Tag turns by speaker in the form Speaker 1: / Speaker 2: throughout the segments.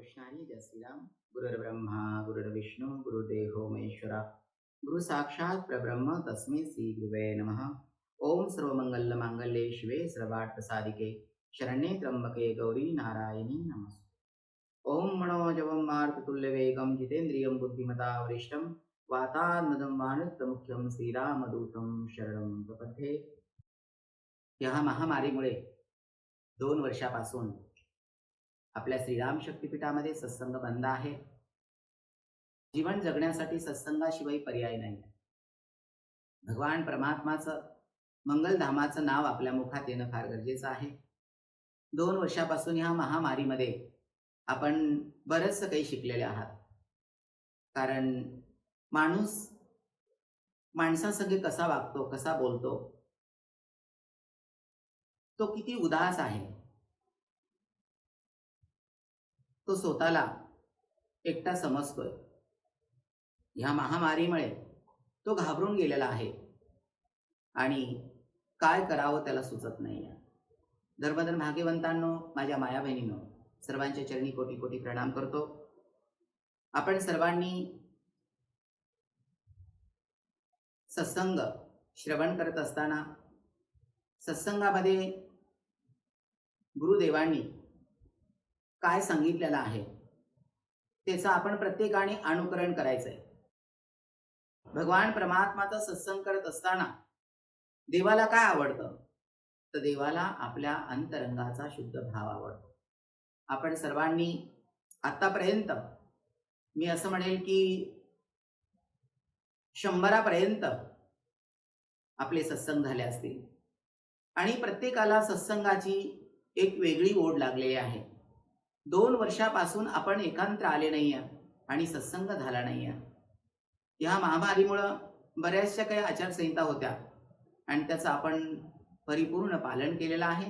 Speaker 1: कृष्णारी जय श्रीराम. गुरुर्ब्रह्मा गुरुर्विष्णू गुरुदेवो महेश्वरा गुरु साक्षात परब्रह्म तस्मै श्री गुरुवे नमः. ओम सर्वमंगल मांगल्ये शिवे सर्वार्थ साधिके शरण्ये त्र्यंबके गौरी नारायणी नमस्ते. ओम मनोजवं मारुततुल्यवेगं जितेन्द्रियं बुद्धिमता वरिष्ठं वातात्मजं वानप्रमुख्यं श्रीरामदूतं शरणं प्रपद्ये. या महामारीमुळे 2 वर्षापासून आपल्या श्रीराम शक्तिपीठामध्ये सत्संग बंद आहे. जीवन जगण्यासाठी सत्संगाशिवाय पर्याय नाही. भगवान परमात्माचं मंगलधामाचं नाव आपल्या मुखात येणं फार गरजेचं आहे. 2 वर्षापासून ह्या महामारीमध्ये आपण बरंचसं काही शिकलेले आहात. कारण माणूस माणसासंगे कसा वागतो, कसा बोलतो, तो किती उदास आहे, तो स्वतःला एकटा समजतोय. ह्या महामारीमुळे तो घाबरून गेलेला आहे आणि काय करावं त्याला सुचत नाही. धर्मधन भाग्यवंतांनो, माझ्या माया बहिणींनो, सर्वांच्या चरणी कोटी कोटी प्रणाम करतो. आपण सर्वांनी सत्संग श्रवण करत असताना सत्संगामध्ये गुरुदेवांनी काय सांगितलेलं आहे त्याचं आपण प्रत्येकाने अनुकरण करायचंय. भगवान परमात्माचा सत्संग करत असताना देवाला काय आवडतं, तर देवाला आपल्या अंतरंगाचा शुद्ध भाव आवडतो. आपण सर्वांनी आतापर्यंत मी असं म्हणेल की 100पर्यंत आपले सत्संग झाले असतील आणि प्रत्येकाला सत्संगाची एक वेगळी ओढ लागलेली आहे. 2 वर्षापासून आपण एकांत्र आले नाही आणि सत्संग झाला नाही. या महामारीमुळं बऱ्याचशा काही आचारसंहिता होत्या आणि त्याचं आपण परिपूर्ण पालन केलेलं आहे.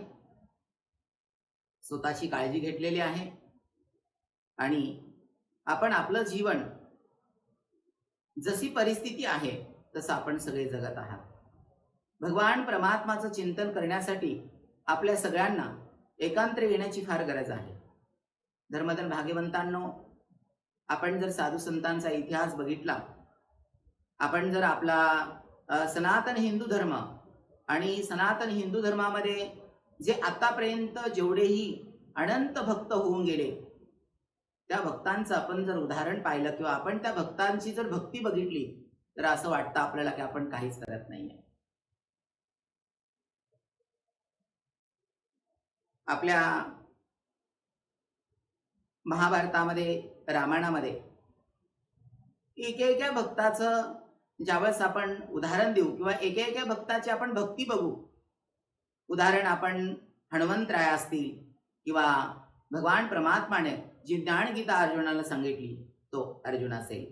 Speaker 1: स्वतःची काळजी घेतलेली आहे आणि आपण आपलं जीवन जशी परिस्थिती आहे तसं आपण सगळे जगत आहात. भगवान परमात्माचं चिंतन करण्यासाठी आपल्या सगळ्यांना एकांत्र येण्याची फार गरज आहे. धर्मधन भाग्यवंतांनो, आपण जर साधू संतांचा इतिहास बघितला, आपण जर आपला सनातन हिंदू धर्म आणि सनातन हिंदू धर्मामध्ये जे आतापर्यंत जेवढेही अनंत भक्त होऊन गेले त्या भक्तांचं आपण जर उदाहरण पाहिलं किंवा आपण त्या भक्तांची जर भक्ती बघितली तर असं वाटतं आपल्याला की आपण काहीच करत नाहीये. आपल्या महाभारतामध्ये, रामायणामध्ये एकेका भक्ताचं ज्यावेळेस आपण उदाहरण देऊ किंवा एकेका भक्ताची आपण भक्ती बघू, उदाहरण आपण हनुमंतराय असतील किंवा भगवान परमात्माने जी ज्ञानगीता अर्जुनाला सांगितली तो अर्जुन असेल.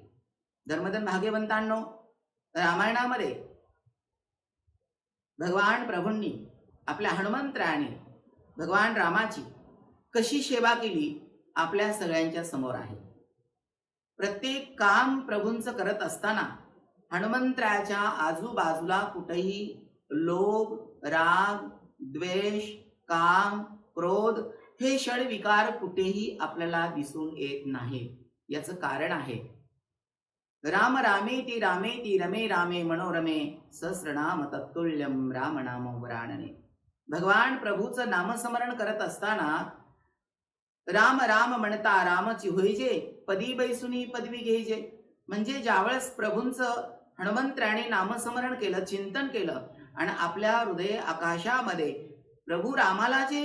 Speaker 1: धर्मधन भाग्यवंतांनो, रामायणामध्ये भगवान प्रभूंनी आपल्या हनुमंतरायाने भगवान रामाची कशी सेवा केली आपल्या सगळ्यांच्या समोर आहे. प्रत्येक काम प्रभूंचं करत असताना हनुमंतरायाच्या आजूबाजूला कुठेही लोभ, राग, द्वेष, काम, क्रोध हे षड विकार कुठेही आपल्याला दिसून येत नाही. याचं कारण आहे राम रामेति रामेति रमे रामे मनोरमे सहस्रनाम तत्तुल्यम राम नाम वराणने. भगवान प्रभूचं नामस्मरण करत असताना राम राम म्हणता रामची होईजे, पदी बैसुनी पदवी घेईजे. म्हणजे ज्यावेळेस प्रभूंचं हनुमंतरायाने नामस्मरण केलं, चिंतन केलं आणि आपल्या हृदय आकाशामध्ये प्रभू रामाला जे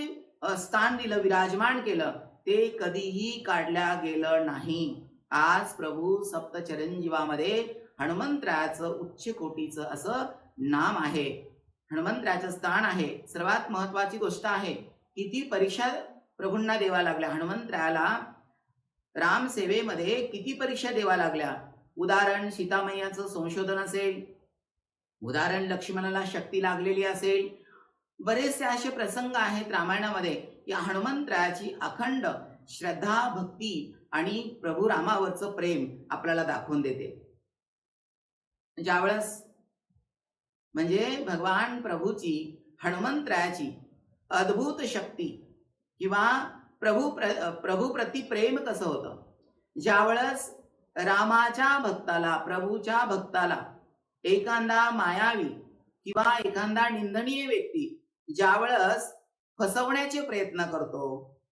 Speaker 1: स्थान दिलं, विराजमान केलं, ते कधीही काढल्या गेलं नाही. आज प्रभू सप्तचिरंजीवामध्ये हनुमंतरायाचं उच्च कोटीचं असं नाम आहे, हनुमंतरायाचं स्थान आहे. सर्वात महत्वाची गोष्ट आहे, किती परीक्षा प्रभूंना देवा लागल्या. हनुमंतरायाला राम सेवेमध्ये किती परीक्षा देवा लागल्या. उदाहरण सीतामय्याचं संशोधन असेल, उदाहरण लक्ष्मणाला शक्ती लागलेली असेल, बरेचसे असे प्रसंग आहेत रामायणामध्ये. या हनुमंतरायाची अखंड श्रद्धा, भक्ती आणि प्रभू रामावरचं प्रेम आपल्याला दाखवून देते. ज्यावेळेस म्हणजे भगवान प्रभूची, हनुमंतरायाची अद्भुत शक्ती किंवा प्रभूप्रती प्रेम कसं होतं. ज्यावेळेस रामाच्या भक्ताला, प्रभूच्या भक्ताला एखादा मायावी किंवा एखादा निंदनीय व्यक्ती ज्यावेळेस फसवण्याचे प्रयत्न करतो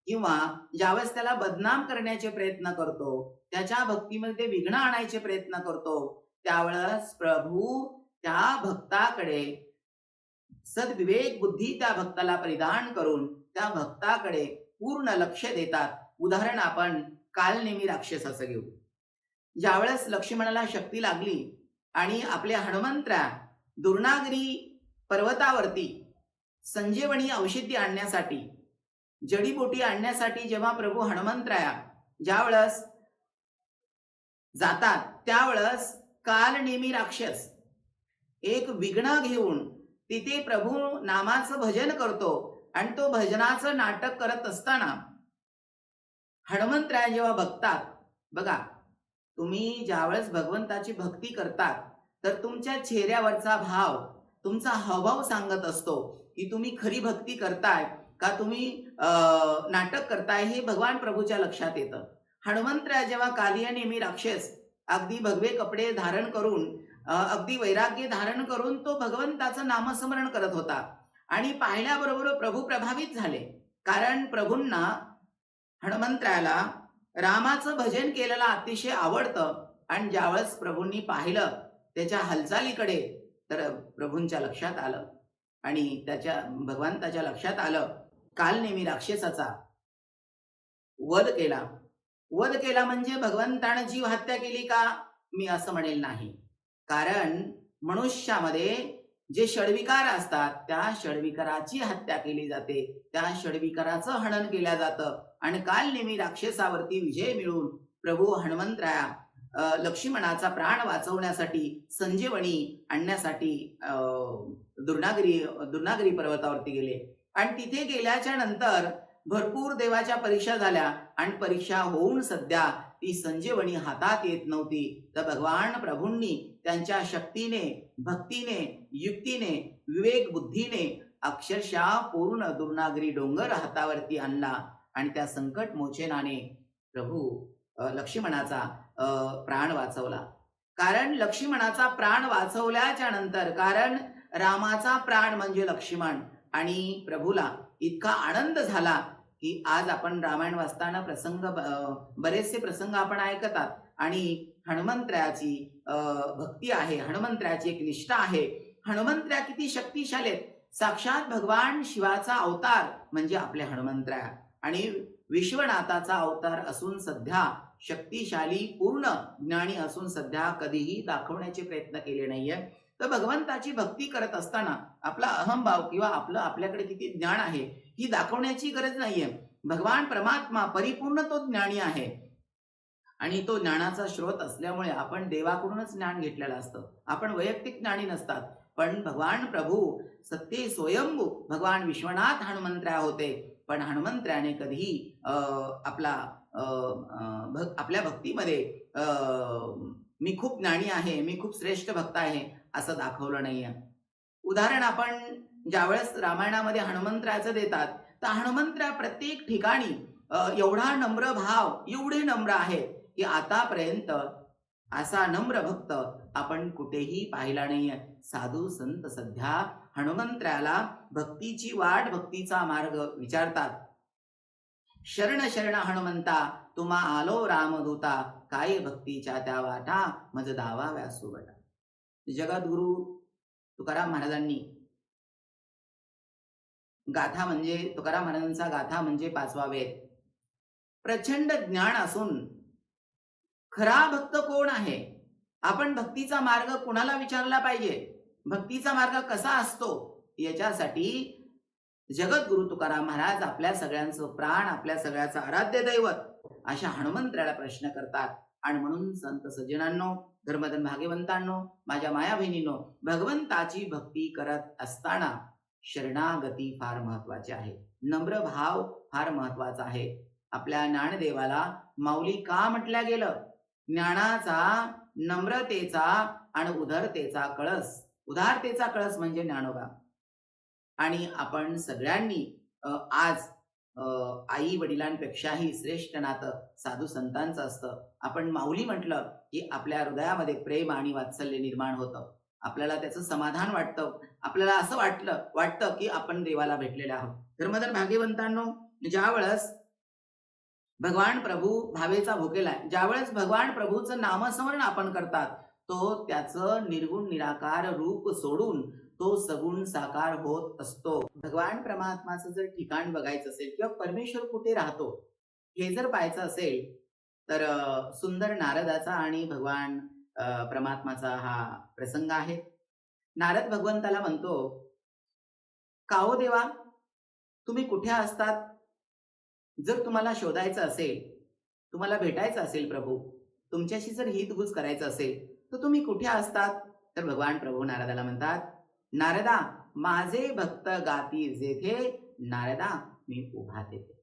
Speaker 1: किंवा ज्यावेळेस त्याला बदनाम करण्याचे प्रयत्न करतो, त्याच्या भक्तीमध्ये विघ्न आणायचे प्रयत्न करतो, त्यावेळेस प्रभू त्या भक्ताकडे सद्विवेक बुद्धी त्या भक्ताला परिधान करून त्या भक्ताकडे पूर्ण लक्ष देतात. उदाहरण आपण कालनेमी राक्षसाचं घेऊ. ज्यावेळेस लक्ष्मणाला शक्ती लागली आणि आपल्या हनुमंतरा दुर्नागिरी पर्वतावरती संजीवनी औषधी आणण्यासाठी, जडीबुटी आणण्यासाठी जेव्हा प्रभू हनुमंतराया ज्यावेळेस जातात, त्यावेळेस कालनेमी राक्षस एक विघ्न घेऊन तिथे प्रभू नामाचं भजन करतो आणि तो भजनाचं नाटक करत असताना हनुमंतराय जेव्हा बघतात, बघा तुम्ही ज्यावेळेस भगवंताची भक्ती करतात तर तुमच्या चेहऱ्यावरचा भाव, तुमचा हावभाव सांगत असतो की तुम्ही खरी भक्ती करताय का तुम्ही नाटक करताय, हे भगवान प्रभूच्या लक्षात येतं. हनुमंतराय जेव्हा कालियानेमी राक्षस अगदी भगवे कपडे धारण करून, अगदी वैराग्य धारण करून तो भगवंताचं नामस्मरण करत होता आणि पाहिल्याबरोबर प्रभू प्रभावित झाले. कारण प्रभूंना, हनुमंतरायाला रामाचं भजन केलेलं अतिशय आवडतं आणि ज्यावेळेस प्रभूंनी पाहिलं त्याच्या हालचालीकडे तर प्रभूंच्या लक्षात आलं आणि त्याच्या भगवंताच्या लक्षात आलं कालनेमी राक्षसाचा वध केला. वध केला म्हणजे भगवंतानं जीव हत्या केली का, मी असं म्हणेल नाही. कारण मनुष्यामध्ये जे षड्विकार असतात त्या षड्विकाराची हत्या केली जाते, त्या षड्विकाराचं हनन केलं जातं आणि कालनेमी राक्षसावरती विजय मिळवून प्रभू हनुमंतराया लक्ष्मणाचा प्राण वाचवण्यासाठी, संजीवनी आणण्यासाठी दुर्नागिरी पर्वतावरती गेले आणि तिथे गेल्याच्या नंतर भरपूर देवाच्या परीक्षा झाल्या आणि परीक्षा होऊन सध्या ती संजीवनी हातात येत नव्हती. तर भगवान प्रभूंनी त्यांच्या शक्तीने, भक्तीने, युक्तीने, विवेक बुद्धीने अक्षरशः पूर्ण दुर्नागिरी डोंगर हातावरती आणला आणि त्या संकट मोचनाने प्रभू लक्ष्मणाचा प्राण वाचवला. कारण लक्ष्मणाचा प्राण वाचवल्याच्या नंतर, कारण रामाचा प्राण म्हणजे लक्ष्मण, आणि प्रभूला इतका आनंद झाला की आज आपण रामायण वाचताना बरेचसे प्रसंग आपण ऐकतात आणि हनुमंतरायाची भक्ती आहे, हनुमंतरायाची एक निष्ठा आहे. हनुमंतराया किती शक्तिशाली आहेत. साक्षात भगवान शिवाचा अवतार म्हणजे आपले हनुमंतराया आणि विश्वनाथाचा अवतार असून सध्या शक्तिशाली, पूर्ण ज्ञानी असून सध्या कधीही दाखवण्याचे प्रयत्न केले नाहीये. तर भगवंताची भक्ती करत असताना आपला अहंभाव किंवा आपल्याकडे किती ज्ञान आहे ही दाखवण्याची गरज नाहीये. भगवान परमात्मा परिपूर्ण तो ज्ञानी आहे आणि तो ज्ञानाचा स्रोत असल्यामुळे आपण देवाकडूनच ज्ञान घेतलेलं असतं. आपण वैयक्तिक ज्ञानी नसतात. पण भगवान प्रभू सत्य स्वयंभू भगवान विश्वनाथ हनुमंतराय होते. पण हनुमंतरायाने कधीही आपल्या भक्तीमध्ये मी खूप ज्ञानी आहे, मी खूप श्रेष्ठ भक्त आहे असं दाखवलं नाहीये. उदाहरण आपण ज्यावेळेस रामायणामध्ये हनुमंतरायाचं देतात, तर हनुमंतराय प्रत्येक ठिकाणी एवढा नम्र भाव, एवढे नम्र आहेत की आतापर्यंत असा नम्र भक्त आपण कुठेही पाहिला नाहीये. साधू संत सध्या हनुमंतरायाला भक्तीची वाट, भक्तीचा मार्ग विचारतात. शरण शरण हनुमंता तुम्हा आलो रामदूता, काय भक्तीच्या त्या वाटा मज दावा व्यासुवटा. जगद्गुरु तुकाराम महाराजांनी गाथा म्हणजे, तुकाराम महाराजांचा गाथा म्हणजे पाचवा वेद. प्रचंड ज्ञान असून खरा भक्त कोण आहे, आपण भक्तीचा मार्ग कुणाला विचारला पाहिजे, भक्तीचा मार्ग कसा असतो, याच्यासाठी जगद्गुरु तुकाराम महाराज आपल्या सगळ्यांचं प्राण, आपल्या सगळ्याचं आराध्य दैवत अशा हनुमंतरायाला प्रश्न करतात. आणि म्हणून संत सज्जनांनो, धर्मधन भाग्यवंतांनो, माझ्या माया बहिणींनो, भगवंताची भक्ती करत असताना शरणागती फार महत्वाची आहे, नम्र भाव फार महत्वाचा आहे. आपल्या ज्ञानदेवाला माऊली का म्हटलं गेलं? ज्ञानाचा, नम्रतेचा आणि उदारतेचा कळस म्हणजे ज्ञानोबा. आणि आपण सगळ्यांनी आज आई वडिलांपेक्षाही श्रेष्ठ नातं साधू संतांचं असतं. आपण माऊली म्हटलं की आपल्या हृदयामध्ये प्रेम आणि वात्सल्य निर्माण होतं. आपल्याला त्याचं समाधान वाटतं. आपल्याला असं वाटतं की आपण देवाला भेटलेले आहोत. धर्मधर भाग्यवंतांनो, ज्यावेळेस भगवान प्रभू भावेचा भुकेला आहे, ज्यावेळेस भगवान प्रभूचं नामस्मरण आपण करतात, तो त्याचं निर्गुण निराकार रूप सोडून तो सगुण साकार होत असतो. भगवान परमात्माचं जर ठिकाण बघायचं असेल किंवा परमेश्वर कुठे राहतो हे जर पाहायचं असेल, तर सुंदर नारदाचा आणि भगवान परमात्माचा हा प्रसंग आहे. नारद भगवंताला म्हणतो, "का हो देवा, तुम्ही कुठे असतात? जर तुम्हाला शोधायचं असेल, तुम्हाला भेटायचं असेल प्रभू, तुमच्याशी जर हितगुज करायचं असेल, तर तुम्ही कुठे असतात?" तर भगवान प्रभू नारदाला म्हणतात, "नारदा, माझे भक्त गाती जेथे, नारदा मी उभा तेथे."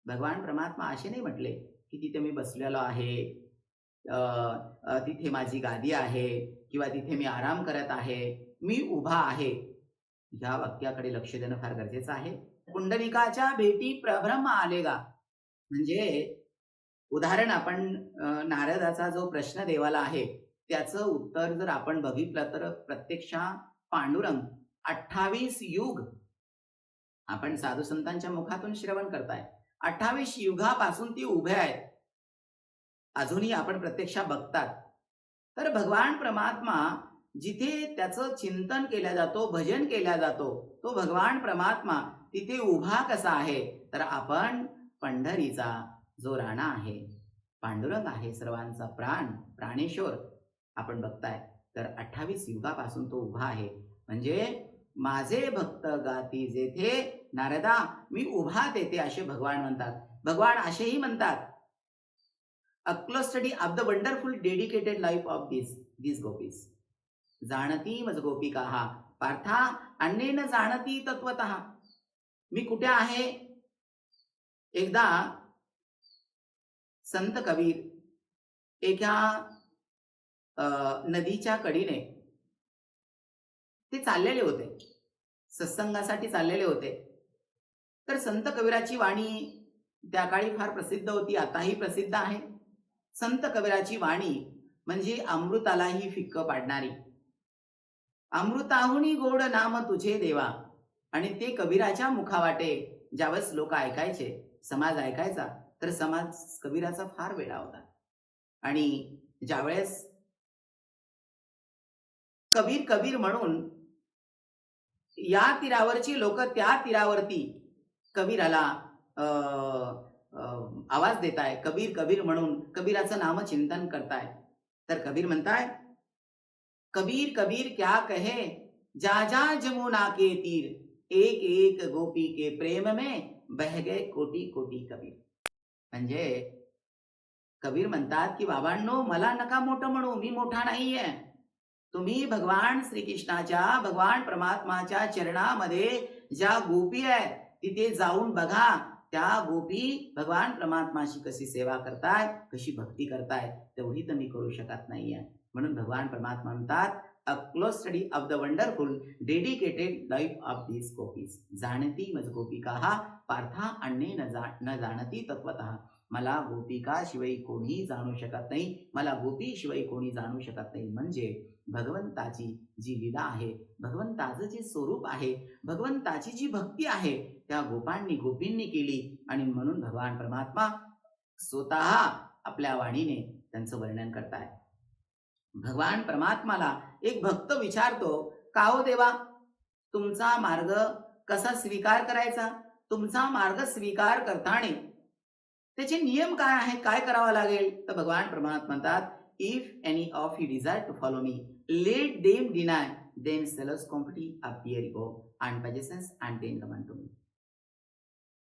Speaker 1: भगवान परमात्मा असे नाही म्हटले, की तिथे मी बसलेलो आहे, अ, तिथे माझी गादी आहे किंवा तिथे मी आराम करत आहे, मी उभा आहे. ह्या वाक्याकडे लक्ष देणं फार गरजेचं आहे. पुंडलिकाच्या भेटी प्रभ्रम आलेगा. म्हणजे उदाहरण आपण नारदाचा जो प्रश्न देवाला आहे, त्याचं उत्तर जर आपण बघितलं तर प्रत्यक्षात पांडुरंग 28 युग आपण साधू संतांच्या मुखातून श्रवण करताय. 28 युगापासून ती उभे आहेत. अजूनही आपण प्रत्यक्षात बघतात. तर भगवान परमात्मा जिथे त्याचं चिंतन केलं जातो, भजन केला जातो, तो भगवान परमात्मा तिथे उभा कसा आहे? तर आपण पंढरीचा जो राणा आहे, पांडुरंग आहे, सर्वांचा प्राण, प्राणेश्वर आपण बघताय. तर 28 युगापासून तो उभा आहे. म्हणजे माझे भक्त गाती जेथे, नारदा मी उभा तेथे, असे भगवान म्हणतात. भगवान असेही म्हणतात, "a close study of the wonderful dedicated life of these gopis. जाणती मज गोपिका पार्था अन्येन जाणती तत्वतः." मी कुठे आहे? एकदा संत कबीर एका नदीच्या कडेने ते चाललेले होते. सत्संगासाठी चाललेले होते. तर संत कबीराची वाणी त्या काळी फार प्रसिद्ध होती, आताही प्रसिद्ध आहे. संत कबीराची वाणी म्हणजे अमृतालाही फिक्क पाडणारी. अमृताहुनी गोड नाम तुझे देवा. आणि ते कबीराच्या मुखावाटे ज्यावेळेस लोक ऐकायचे, समाज ऐकायचा, तर समाज कबीराचा फार वेडा होता. आणि ज्यावेळेस कबीर कबीर म्हणून या तीरावरची लोक त्या तीरावरती कबीराला आवाज देताय, कबीर कबीर म्हणून कबीराचं नामचिंतन करताय. तर कबीर म्हणताय, "कबीर कबीर क्या कहे, जा जा जमुना के तीर, एक एक गोपी के प्रेम में बह गए कोटी कोटी कबीर." म्हणजे कबीर म्हणतात की बाबांनो, मला नका मोठं म्हणू, मी मोठा नाहीये. तुम्ही भगवान श्रीकृष्णाच्या, भगवान परमात्माच्या चरणामध्ये ज्या गोपी आहेत तिथे जाऊन बघा. त्या गोपी भगवान परमात्माची कशी सेवा करताय, कशी भक्ती करताय, तेवढी तर मी करू शकत नाहीये. म्हणून भगवान परमात्मा म्हणतात, "a close study of the wonderful dedicated life of these gopis. जाणती मज गोपिका पार्था अन्ये न जाणती तत्वतः." मला गोपिका शिवाय कोणी जाणू शकत नाही, मला गोपी शिवाय कोणी जाणू शकत नाही. म्हणजे भगवंताची जी लीला आहे, भगवंताचं जे स्वरूप आहे, भगवंताची जी भक्ती आहे, त्या गोपांनी गोपींनी केली. आणि म्हणून भगवान परमात्मा स्वतः आपल्या वाणीने त्यांचं वर्णन करताय. भगवान परमात्माला एक भक्त विचारतो, "का हो देवा, तुमचा मार्ग कसा स्वीकार करायचा? तुमचा मार्ग स्वीकार करताना त्याचे नियम काय आहेत? काय करावं लागेल?" तर भगवान परमात्मा म्हणतात, "if any of you desire to follow me, let them deny themselves completely appear ego and possessions and then come unto me."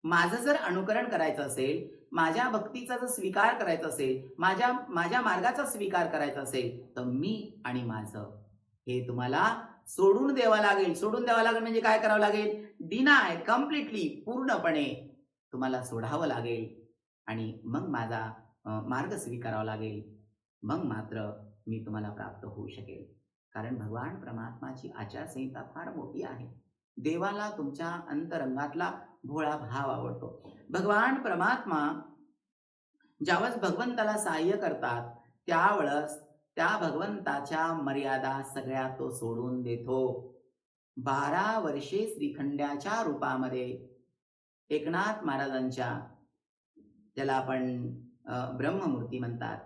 Speaker 1: माझं जर अनुकरण करायचं असेल, माझ्या भक्तीचा जर स्वीकार करायचा असेल, माझ्या मार्गाचा स्वीकार करायचा असेल, तर मी आणि माझं हे तुम्हाला सोडून द्यावं लागेल. सोडून द्यावं लागेल म्हणजे काय करावं लागेल? डिनाय, कम्प्लिटली, पूर्णपणे तुम्हाला सोडावं लागेल. आणि मग माझा मार्ग स्वीकारावा लागेल. मग मात्र मी तुम्हाला प्राप्त होऊ शकेल. कारण भगवान परमात्माची आचारसंहिता फार मोठी आहे. देवाला तुमच्या अंतरंगातला भोळा भाव आवडतो. भगवान परमात्मा ज्यावेळेस भगवंताला सहाय्य करतात त्यावेळेस त्या भगवंताच्या मर्यादा सगळ्या तो सोडून देतो. 12 वर्षे श्रीखंड्याच्या रूपामध्ये एकनाथ महाराजांच्या, ज्याला आपण ब्रह्ममूर्ती म्हणतात,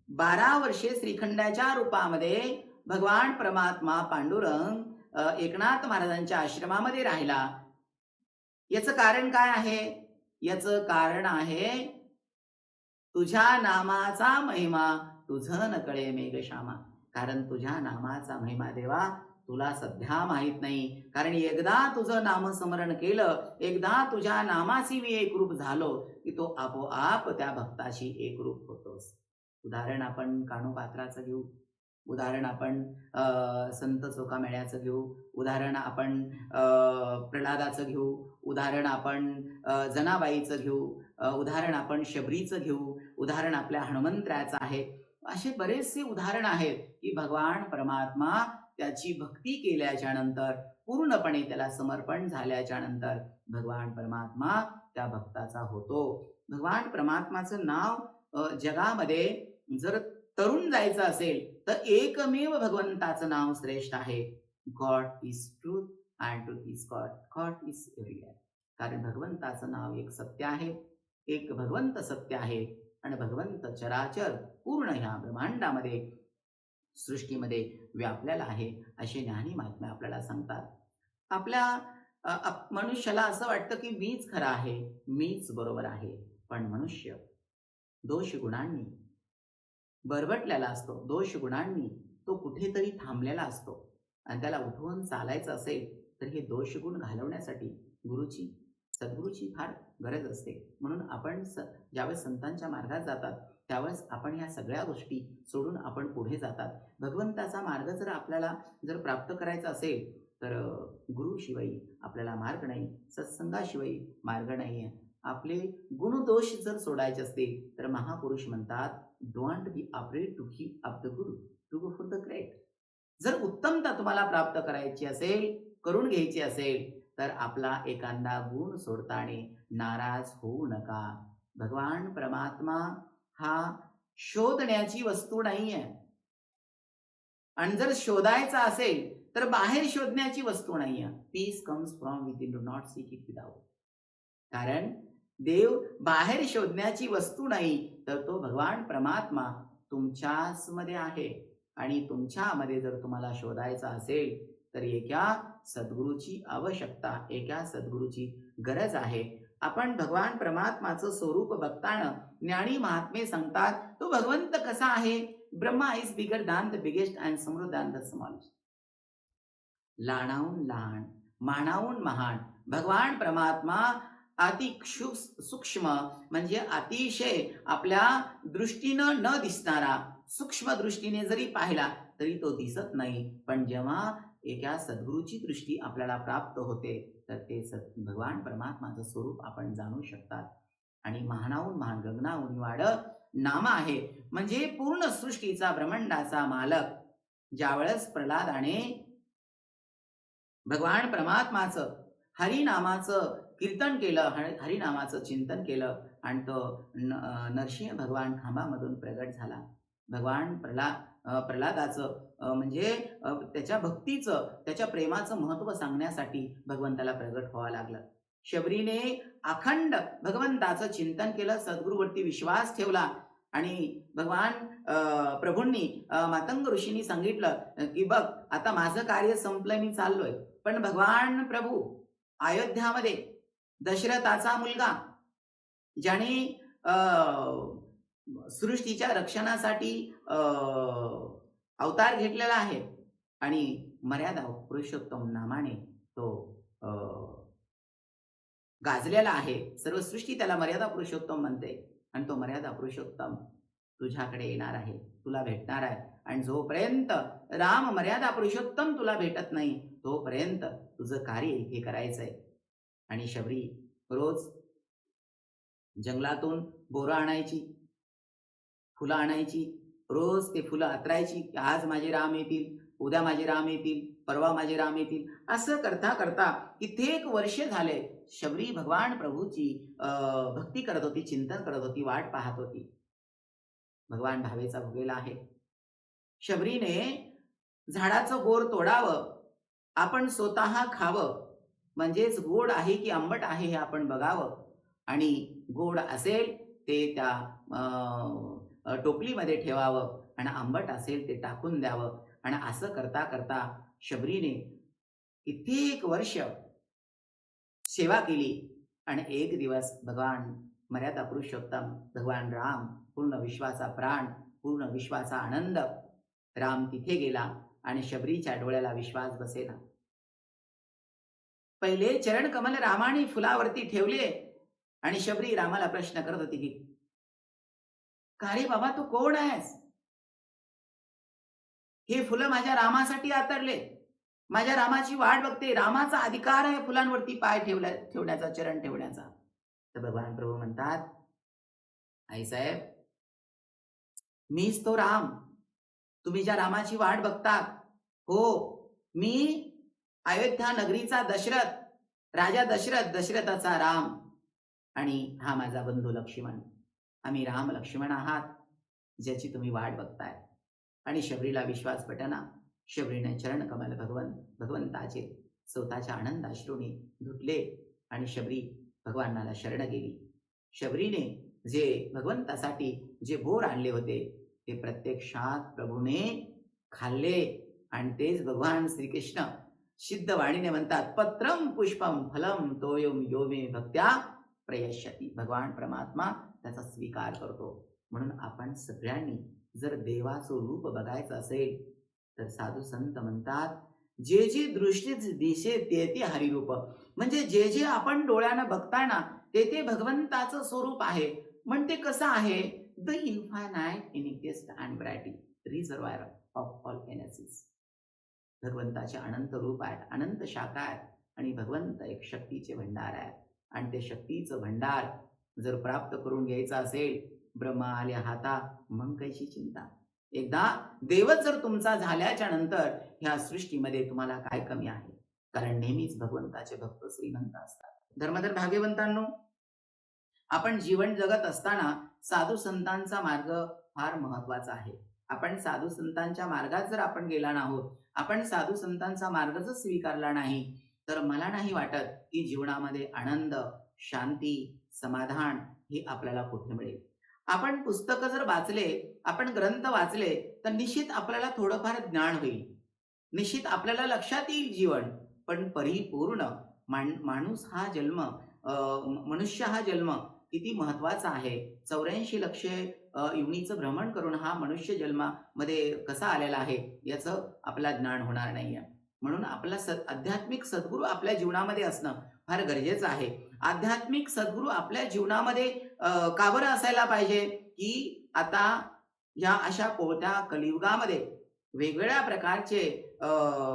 Speaker 1: 12 वर्षे श्रीखंडाच्या रूपामध्ये भगवान परमात्मा पांडुरंग एकनाथ महाराजांच्या आश्रमामध्ये राहिला. याचं कारण काय आहे? याचं कारण आहे तुझ्या नामाचा महिमा तुझं न कळे मेघश्यामा. कारण तुझ्या नामाचा महिमा देवा तुला सध्या माहित नाही. कारण एकदा तुझं नामस्मरण केलं, एकदा तुझ्या नामाशी मी एकरूप झालो की तो आपोआप त्या भक्ताशी एकरूप होतोस. उदाहरण आपण कानोपात्राचं घेऊ, उदाहरण आपण संत चोखामेळ्याचं घेऊ, उदाहरण आपण प्रल्हादाचं घेऊ, उदाहरण आपण जनाबाईचं घेऊ, उदाहरण आपण शबरीचं घेऊ, उदाहरण आपल्या हनुमंतराचं आहे. असे बरेचसे उदाहरण आहेत की भगवान परमात्मा त्याची भक्ती केल्याच्या नंतर, पूर्णपणे त्याला समर्पण झाल्याच्या नंतर भगवान परमात्मा त्या भक्ताचा होतो. भगवान परमात्माचं नाव जगामध्ये जर तरुण जायचं असेल तर एकमेव भगवंताचं नाव श्रेष्ठ आहे. God is truth and truth is God, God is everywhere. कारण भगवंताचं नाव एक सत्य आहे, एक भगवंत सत्य आहे आणि भगवंत चराचर पूर्ण ह्या ब्रह्मांडामध्ये, सृष्टीमध्ये व्यापलेला आहे, असे ज्ञानी महात्मे आपल्याला सांगतात. आपल्या मनुष्याला असं वाटतं की मीच खरा आहे, मीच बरोबर आहे. पण मनुष्य दोष गुणांनी बरबटलेला असतो, दोष गुणांनी तो कुठेतरी थांबलेला असतो आणि त्याला उठवून चालायचं असेल तर हे दोष गुण घालवण्यासाठी गुरुची, सद्गुरूची फार गरज असते. म्हणून आपण ज्यावेळेस संतांच्या मार्गात जातात त्यावेळेस आपण ह्या सगळ्या गोष्टी सोडून आपण पुढे जातात. भगवंताचा मार्ग जर आपल्याला प्राप्त करायचा असेल तर गुरुशिवाय आपल्याला मार्ग नाही, सत्संगाशिवाय मार्ग नाही आहे. आपले गुणदोष जर सोडायचे असतील तर महापुरुष म्हणतात, don't be afraid to keep up the good, to go for the great. जर उत्तमता तुम्हाला प्राप्त करायची असेल, करून घ्यायची असेल तर आपला एखादा गुण सोडताना नाराज होऊ नका. भगवान परमात्मा हा शोधण्याची वस्तू नाहीये आणि जर शोधायचा असेल तर बाहेर शोधण्याची वस्तू नाहीये. Peace comes from within, do not seek it without. कारण देव बाहेर शोधण्याची वस्तू नाही, तर तो भगवान परमात्मा तुमच्याच मध्ये आहे आणि तुमच्यामध्ये जर तुम्हाला शोधायचा असेल तर एका सद्गुरूची आवश्यकता, एका सद्गुरूची गरज आहे. आपण भगवान परमात्माचं स्वरूप बघताना ज्ञानी महात्मे सांगतात तो भगवंत कसा आहे? Brahma is bigger than the biggest and समृद्ध दॅन द स्मॉलेस्ट. लहानाहून लहान, महानाहून महान भगवान परमात्मा अति सूक्ष्म, म्हणजे अतिशय आपल्या दृष्टीनं न दिसणारा, सूक्ष्म दृष्टीने जरी पाहिला तरी तो दिसत नाही. पण जेव्हा एका सद्गुरूची दृष्टी आपल्याला प्राप्त होते तर ते भगवान परमात्माचं स्वरूप आपण जाणू शकतात. आणि महानाहून महान, गगनाहून वाढ नाम आहे, म्हणजे पूर्ण सृष्टीचा, ब्रह्मांडाचा मालक. ज्यावेळेस प्रल्हादाने भगवान परमात्माचं हरिनामाचं कीर्तन केलं, हरिनामाचं चिंतन केलं आणि तो नरसिंह भगवान खांबामधून प्रगट झाला. भगवान प्रल्हादाचं म्हणजे त्याच्या भक्तीचं, त्याच्या प्रेमाचं महत्त्व सांगण्यासाठी भगवंताला प्रगट व्हावं लागलं. शबरीने अखंड भगवंताचं चिंतन केलं, सद्गुरूवरती विश्वास ठेवला आणि भगवान प्रभूंनी, मातंग ऋषींनी सांगितलं की बघ आता माझं कार्य संपलं, मी चाललोय. पण भगवान प्रभू अयोध्यामध्ये दशरथाचा मुलगा, ज्याने सृष्टीच्या रक्षणासाठी अवतार घेतलेला आहे आणि मर्यादा पुरुषोत्तम नामाने तो गाजलेला आहे. सर्व सृष्टी त्याला मर्यादा पुरुषोत्तम म्हणते आणि तो मर्यादा पुरुषोत्तम तुझ्याकडे येणार आहे, तुला भेटणार आहे. आणि जोपर्यंत राम मर्यादा पुरुषोत्तम तुला भेटत नाही तोपर्यंत तुझं कार्य इथे करायचंय. आणि शबरी रोज जंगलातून बोरं आणायची, फुलं आणायची, रोज ते फुलं आतरायची. आज माझे राम येतील, उद्या माझे राम येतील, परवा माझे राम येतील, असं करता करता कित्येक वर्ष झाले शबरी भगवान प्रभूची भक्ती करत होती, चिंतन करत होती, वाट पाहत होती. भगवान भावेचा भोगलेला आहे. शबरीने झाडाचं बोर तोडावं, आपण स्वतः खावं, म्हणजेच गोड आहे की आंबट आहे हे आपण बघावं आणि गोड असेल ते त्या टोपलीमध्ये ठेवावं आणि आंबट असेल ते टाकून द्यावं. आणि असं करता करता शबरीने कित्येक वर्ष सेवा केली आणि एक दिवस भगवान मर्यादा पुरुषोत्तम भगवान राम, पूर्ण विश्वाचा प्राण, पूर्ण विश्वाचा आनंद, राम तिथे गेला आणि शबरीच्या डोळ्याला विश्वास बसेना. पहिले चरण कमल रामाने फुलावरती ठेवले आणि शबरी रामाला प्रश्न करत होती की, का रे बाबा, तू कोण आहेस? हे फुलं माझ्या रामासाठी आतरले, माझ्या रामाची वाट बघते, रामाचा अधिकार आहे फुलांवरती पाय ठेवण्याचा, चरण ठेवण्याचा. तर भगवान प्रभू म्हणतात, आईसाहेब, मीच तो राम, तुम्ही ज्या रामाची वाट बघतात, हो, मी अयोध्या नगरीचा दशरथ, राजा दशरथ, दशरथाचा राम, आणि हा माझा बंधू लक्ष्मण. आम्ही राम लक्ष्मण आहात, ज्याची तुम्ही वाट बघताय. आणि शबरीला विश्वास पटना. शबरीने चरण कमल भगवंताचे स्वतःच्या आनंदाश्रूने धुतले आणि शबरी भगवानाला शरण गेली. शबरीने जे भगवंतासाठी जे बोर आणले होते ते प्रत्यक्षात प्रभूने खाल्ले आणि तेच भगवान श्रीकृष्ण सिद्ध वाणीने म्हणतात, पत्रम पुष्पम फलम तोयम यो मे भक्त्या प्रयश्यती. भगवान परमात्मा त्याचा स्वीकार करतो. म्हणून आपण सगळ्यांनी जर देवाचं रूप बघायचं असेल तर साधू संत म्हणतात, जे जे दृष्टी दिसे ते ते हरिरूप. म्हणजे जे जे आपण डोळ्यानं बघताय ना ते ते भगवंताचं स्वरूप आहे. म्हणते कसं आहे? The infinite inexhaustible and variety reservoir of all energies. भगवंताचे अनंत रूप आहेत, अनंत शाखा आहेत आणि भगवंत एक शक्तीचे भंडार आहेत. आणि ते शक्तीचं भंडार जर प्राप्त करून घ्यायचं असेल, ब्रह्मा आले हाता मग कैची चिंता. एकदा देवच जर तुमचा झाल्याच्या नंतर ह्या सृष्टीमध्ये तुम्हाला काय कमी आहे? कारण नेहमीच भगवंताचे भक्त श्रीमंत असतात. धर्मधर भाग्यवंतांनो, आपण जीवन जगत असताना साधू संतांचा मार्ग फार महत्वाचा आहे. आपण साधू संतांच्या मार्गात जर आपण गेला नाहोत, आपण साधू संतांचा मार्ग जर स्वीकारला नाही, तर मला नाही वाटत की जीवनामध्ये आनंद, शांती, समाधान हे आपल्याला कुठे मिळेल. आपण पुस्तकं जर वाचले, आपण ग्रंथ वाचले, तर निश्चित आपल्याला थोडंफार ज्ञान होईल, निश्चित आपल्याला लक्षात येईल जीवन. पण परिपूर्ण माणूस हा जन्म, मनुष्य हा जन्म किती महत्वाचा आहे. 84 लक्ष युनीचं भ्रमण करून हा मनुष्य जन्मामध्ये कसा आलेला आहे याचं आपल्याला ज्ञान होणार नाहीये. म्हणून आपला आध्यात्मिक सद्गुरू आपल्या जीवनामध्ये असणं फार गरजेचं आहे. आध्यात्मिक सद्गुरू आपल्या जीवनामध्ये का बरं असायला पाहिजे? की आता या अशा कोणत्या कलियुगामध्ये वेगवेगळ्या प्रकारचे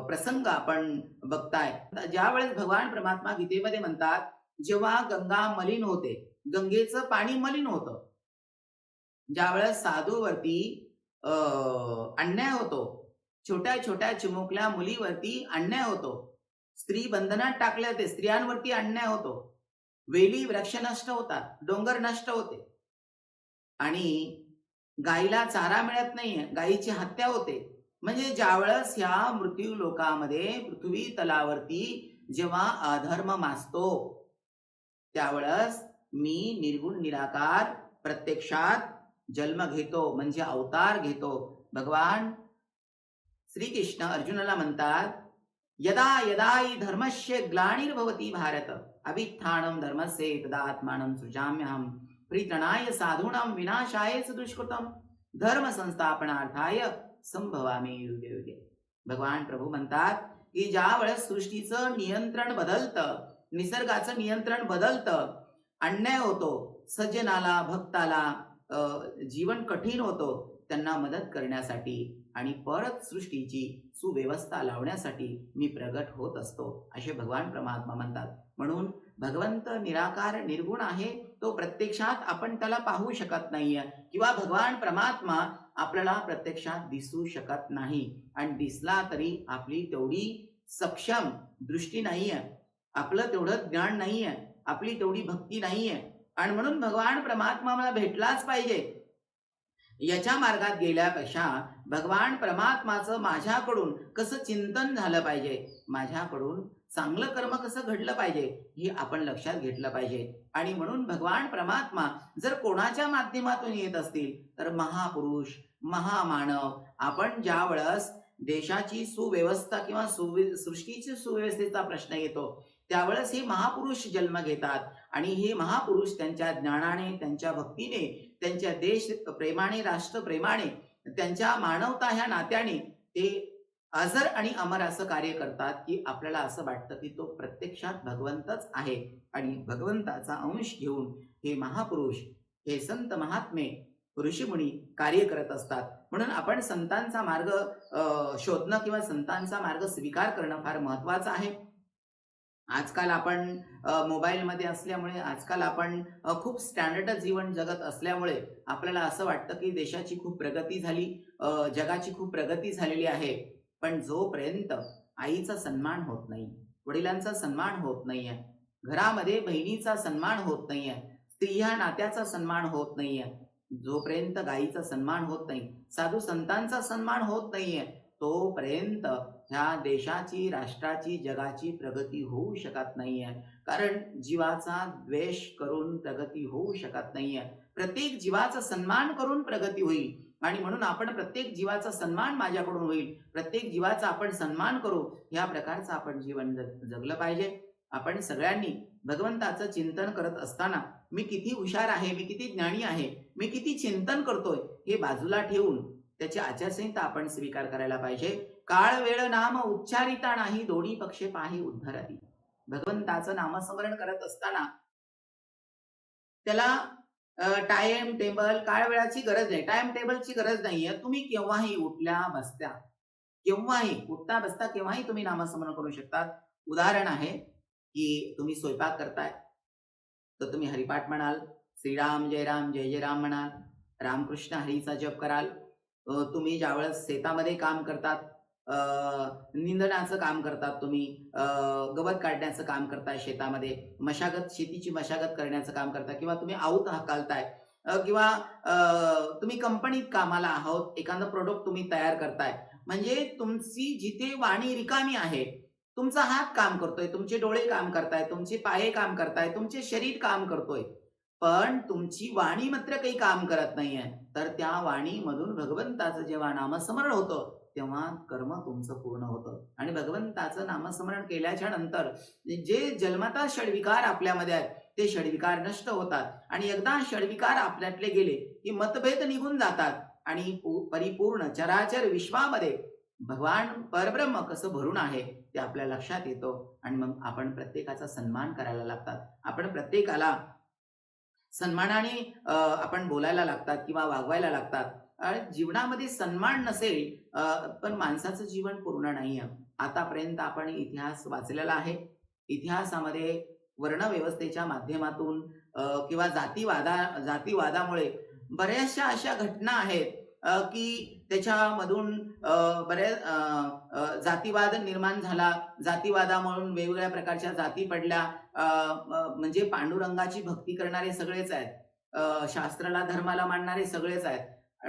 Speaker 1: प्रसंग आपण बघताय. ज्या वेळेस भगवान परमात्मा गीतेमध्ये म्हणतात, जेव्हा गंगा मलिन होते, गंगेचं पाणी मलिन होतं, ज्यावेळेस साधूवरती अन्याय होतो, छोट्या छोट्या चिमुकल्या मुलीवरती अन्याय होतो, स्त्री बंधनात टाकल्या जाते, स्त्रियांवरती अन्याय होतो, वेली वृक्ष नष्ट होतात, डोंगर नष्ट होते आणि गायीला चारा मिळत नाहीये, गायीची हत्या होते. म्हणजे ज्यावेळेस ह्या मृत्यू लोकामध्ये पृथ्वी तलावरती जेव्हा अधर्म माजतो, त्यावेळेस मी निर्गुण निराकार प्रत्यक्षात जन्म घेतो, म्हणजे अवतार घेतो. भगवान श्रीकृष्ण अर्जुनाला म्हणतात, यदा यदा हि धर्मस्य ग्लानिर्भवति भारत अभित्थानं धर्मस्य तदात्मानं सृजाम्यहं परित्रणाय साधूनां विनाशाय च दुष्कृतम् धर्म संस्थापनार्थाय संभवामि युगे युगे. भगवान प्रभू म्हणतात की ज्या वेळेस सृष्टीचं नियंत्रण बदलतं, निसर्गाचं नियंत्रण बदलतं, अन्याय होतो, सज्जनाला भक्ताला जीवन कठीण होतो, त्यांना मदत करण्यासाठी आणि परत सृष्टीची सुव्यवस्था लावण्यासाठी मी प्रगट होत असतो, असे भगवान परमात्मा म्हणतात. म्हणून भगवंत निराकार निर्गुण आहे, तो प्रत्यक्षात आपण त्याला पाहू शकत नाहीये, किंवा भगवान परमात्मा आपल्याला प्रत्यक्षात दिसू शकत नाही आणि दिसला तरी आपली तेवढी सक्षम दृष्टी नाहीये, आपलं तेवढं ज्ञान नाहीये, आपली तेवढी भक्ती नाहीये आणि म्हणून भगवान परमात्मा मला भेटलाच पाहिजे याच्या मार्गात गेल्यापेक्षा भगवान परमात्माचं माझ्याकडून कसं चिंतन झालं पाहिजे, माझ्याकडून चांगलं कर्म कसं घडलं पाहिजे हे आपण लक्षात घेतलं पाहिजे. आणि म्हणून भगवान परमात्मा जर कोणाच्या माध्यमातून येत असतील तर महापुरुष, महामानव, आपण ज्या वेळेस देशाची सुव्यवस्था किंवा सृष्टीची सुव्यवस्थेचा प्रश्न येतो त्यावेळेस हे महापुरुष जन्म घेतात आणि हे महापुरुष त्यांच्या ज्ञानाने, त्यांच्या भक्तीने, त्यांच्या देश प्रेमाने, राष्ट्र प्रेमाने, त्यांच्या मानवता ह्या नात्याने ते अजर आणि अमर असं कार्य करतात की आपल्याला असं वाटतं की तो प्रत्यक्षात भगवंतच आहे आणि भगवंताचा अंश घेऊन हे महापुरुष, हे संत महात्मे, ऋषीमुनी कार्य करत असतात. म्हणून आपण संतांचा मार्ग शोधणं किंवा संतांचा मार्ग स्वीकार करणं फार महत्वाचं आहे. आजकाल आपण मोबाईलमध्ये असल्यामुळे, आजकाल आपण खूप स्टँडर्ड जीवन जगत असल्यामुळे आपल्याला असं वाटतं की देशाची खूप प्रगती झाली, जगाची खूप प्रगती झालेली आहे. पण जोपर्यंत आईचा सन्मान होत नाही, वडिलांचा सन्मान होत नाहीये, घरामध्ये बहिणीचा सन्मान होत नाहीये, स्त्री ह्या नात्याचा सन्मान होत नाहीये, जोपर्यंत गायीचा सन्मान होत नाही, साधू संतांचा सन्मान होत नाहीये, तोपर्यंत ह्या देशाची, राष्ट्राची, जगाची प्रगती होऊ शकत नाहीये. कारण जीवाचा द्वेष करून प्रगती होऊ शकत नाहीये. प्रत्येक जीवाचा सन्मान करून प्रगती होईल आणि म्हणून आपण प्रत्येक जीवाचा सन्मान माझ्याकडून होईल, प्रत्येक जीवाचा आपण सन्मान करू, या प्रकारचं आपण जीवन जगलं पाहिजे. आपण सगळ्यांनी भगवंताचं चिंतन करत असताना मी किती हुशार आहे, मी किती ज्ञानी आहे, मी किती चिंतन करतोय हे बाजूला ठेवून त्याची आचारसंहिता आपण स्वीकार करायला पाहिजे. काळ वेळ नाम उच्चारिता नाही, दोन्ही पक्षे पाही उद्धरती. भगवंताचं नामस्मरण करत असताना त्याला टाइम टेबल, काळ वेळाची गरज नाही, टाइम टेबलची गरज नाहीये. तुम्ही केव्हाही उठल्या बसत्या, केव्हाही उठता बसता केव्हाही तुम्ही नामस्मरण करू शकतात. उदाहरण आहे की तुम्ही स्वयंपाक करताय तर तुम्ही हरिपाठ म्हणाल, श्रीराम जय राम जय जय राम म्हणाल, रामकृष्ण हरीचा जप कराल. तुम्ही ज्यावेळेस शेतामध्ये काम करतात, निंदणाचं काम करतात, तुम्ही गवत काढण्याचं काम करताय शेतामध्ये, मशागत, शेतीची मशागत करण्याचं काम करताय किंवा तुम्ही आऊत हाकालताय किंवा तुम्ही कंपनीत कामाला आहात, एखादं प्रोडक्ट तुम्ही तयार करताय, म्हणजे तुमची जिथे वाणी रिकामी आहे, तुमचा हात काम करतोय, तुमचे डोळे काम करताय, तुमचे पाय काम करताय, तुमचे शरीर काम करतोय, पण तुमची वाणी मात्र काही काम करत नाहीये, तर त्या वाणीमधून भगवंताचं जेव्हा नामस्मरण होतं तेव्हा कर्म तुमचं पूर्ण होतं. आणि भगवंताचं नामस्मरण केल्याच्या नंतर जे जन्मता षडविकार आपल्यामध्ये आहेत ते षडविकार नष्ट होतात आणि एकदा षडविकार आपल्यातले गेले की मतभेद निघून जातात आणि परिपूर्ण चराचर विश्वामध्ये भगवान परब्रह्म कसं भरून आहे ते आपल्या लक्षात येतो आणि मग आपण प्रत्येकाचा सन्मान करायला लागतात. आपण प्रत्येकाला सन्मानाने आपण बोलायला लागतात किंवा वागवायला लागतात. जीवनामध्ये सन्मान नसेल पण माणसाचं जीवन पूर्ण नाहीये. आतापर्यंत आपण इतिहास वाचलेला आहे. इतिहासामध्ये वर्णव्यवस्थेच्या माध्यमातून किंवा जातीवादामुळे बऱ्याचशा अशा घटना आहेत की त्याच्यामधून बऱ्याच जातीवाद निर्माण झाला. जातीवादामधून वेगवेगळ्या प्रकारच्या जाती पडल्या. म्हणजे पांडुरंगाची भक्ती करणारे सगळेच आहेत, शास्त्राला धर्माला मानणारे सगळेच आहेत,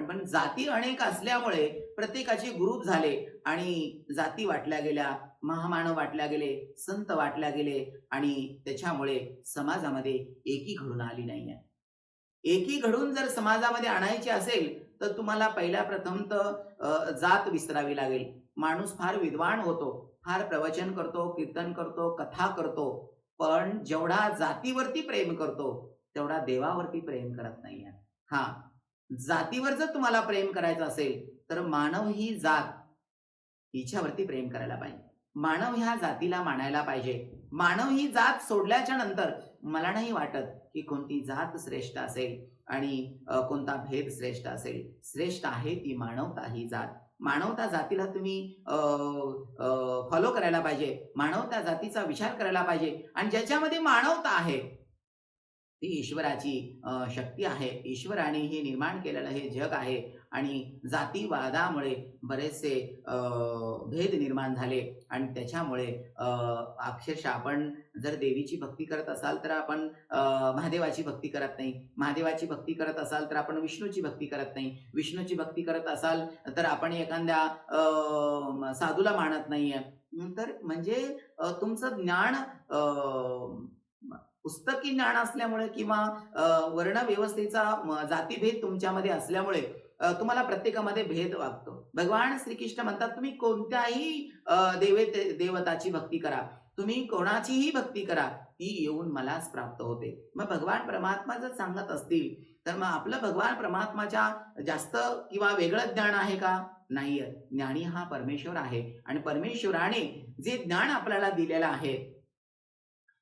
Speaker 1: पण जाती अनेक असल्यामुळे प्रत्येकाचे ग्रुप झाले आणि जाती वाटल्या गेल्या, महामानव वाटल्या गेले, संत वाटल्या गेले आणि त्याच्यामुळे समाजामध्ये एकी घडून आली नाहीये. एकी घडून जर समाजामध्ये आणायची असेल तर तुम्हाला पहिल्या प्रथम तर जात विसरावी लागेल. माणूस फार विद्वान होतो, फार प्रवचन करतो, कीर्तन करतो, कथा करतो, पण जेवढा जातीवरती प्रेम करतो तेवढा देवावरती प्रेम करत नाहीये. हा, जातीवर जर तुम्हाला प्रेम करायचं असेल तर मानव ही जात हिच्यावरती प्रेम करायला पाहिजे. मानव ह्या जातीला मानायला पाहिजे. मानव ही जात सोडल्याच्या नंतर मला नाही वाटत की कोणती जात श्रेष्ठ असेल आणि कोणता भेद श्रेष्ठ असेल. श्रेष्ठ आहे ती मानवता ही जात. मानवता जातीला तुम्ही फॉलो करायला पाहिजे. मानवता जातीचा विचार करायला पाहिजे आणि ज्याच्यामध्ये मानवता आहे ती ईश्वराची शक्ती आहे. ईश्वराने हे निर्माण केलेलं हे जग आहे आणि जातीवादामुळे बरेचसे भेद निर्माण झाले आणि त्याच्यामुळे अक्षरशः आपण जर देवीची भक्ती करत असाल तर आपण महादेवाची भक्ती करत नाही, महादेवाची भक्ती करत असाल तर आपण विष्णूची भक्ती करत नाही, विष्णूची भक्ती करत असाल तर आपण एखाद्या साधूला मानत नाहीये. तर म्हणजे तुमचं ज्ञान पुस्तकी ज्ञान असल्यामुळे किंवा वर्ण व्यवस्थेचा जातीभेद तुमच्यामध्ये असल्यामुळे तुम्हाला प्रत्येकामध्ये भेद वागतो. भगवान श्रीकृष्ण म्हणतात तुम्ही कोणत्याही देवताची भक्ती करा, तुम्ही कोणाचीही भक्ती करा, ती येऊन मलाच प्राप्त होते. मग भगवान परमात्मा जर सांगत असतील तर मग आपलं भगवान परमात्माच्या जास्त किंवा वेगळं ज्ञान आहे का? नाहीये. ज्ञानी हा परमेश्वर आहे आणि परमेश्वराने जे ज्ञान आपल्याला दिलेलं आहे,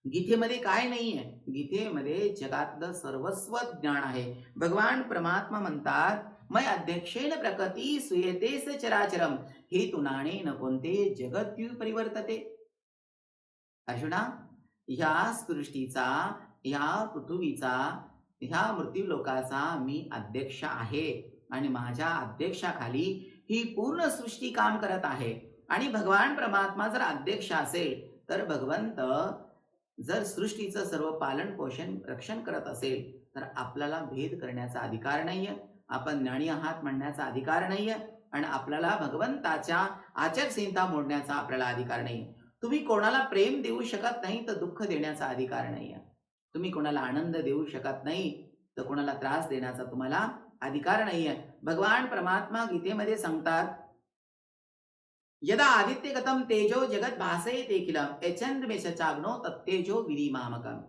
Speaker 1: गीतेमध्ये काय नाहीये, गीतेमध्ये जगातलं सर्वस्व ज्ञान आहे. भगवान परमात्मा म्हणतात मै अध्यक्षेन प्रकृती सुयेतेस चराचरम हे तुनाने न कोणते जगत्यू परिवर्तते. अर्जुना, ह्या सृष्टीचा, ह्या पृथ्वीचा, ह्या मृत्यूलोकाचा मी अध्यक्ष आहे आणि माझ्या अध्यक्षाखाली ही पूर्ण सृष्टी काम करत आहे. आणि भगवान परमात्मा जर अध्यक्ष असेल तर भगवंत जर सृष्टीचं सर्व पालन पोषण रक्षण करत असेल तर आपल्याला भेद करण्याचा अधिकार नाहीये, आपण ज्ञानी आहात म्हणण्याचा अधिकार नाहीये आणि आपल्याला भगवंताच्या आचारसंहिता मोडण्याचा आपल्याला अधिकार नाहीये. तुम्ही कोणाला प्रेम देऊ शकत नाही तर दुःख देण्याचा अधिकार नाहीये. तुम्ही कोणाला आनंद देऊ शकत नाही तर कोणाला त्रास देण्याचा तुम्हाला अधिकार नाहीये. भगवान परमात्मा गीतेमध्ये सांगतात यदा आदित्यगतम तेजो जगत भासयते किलम यचंद्रमेशचाग्नो तत्तेजो विधिमामकम.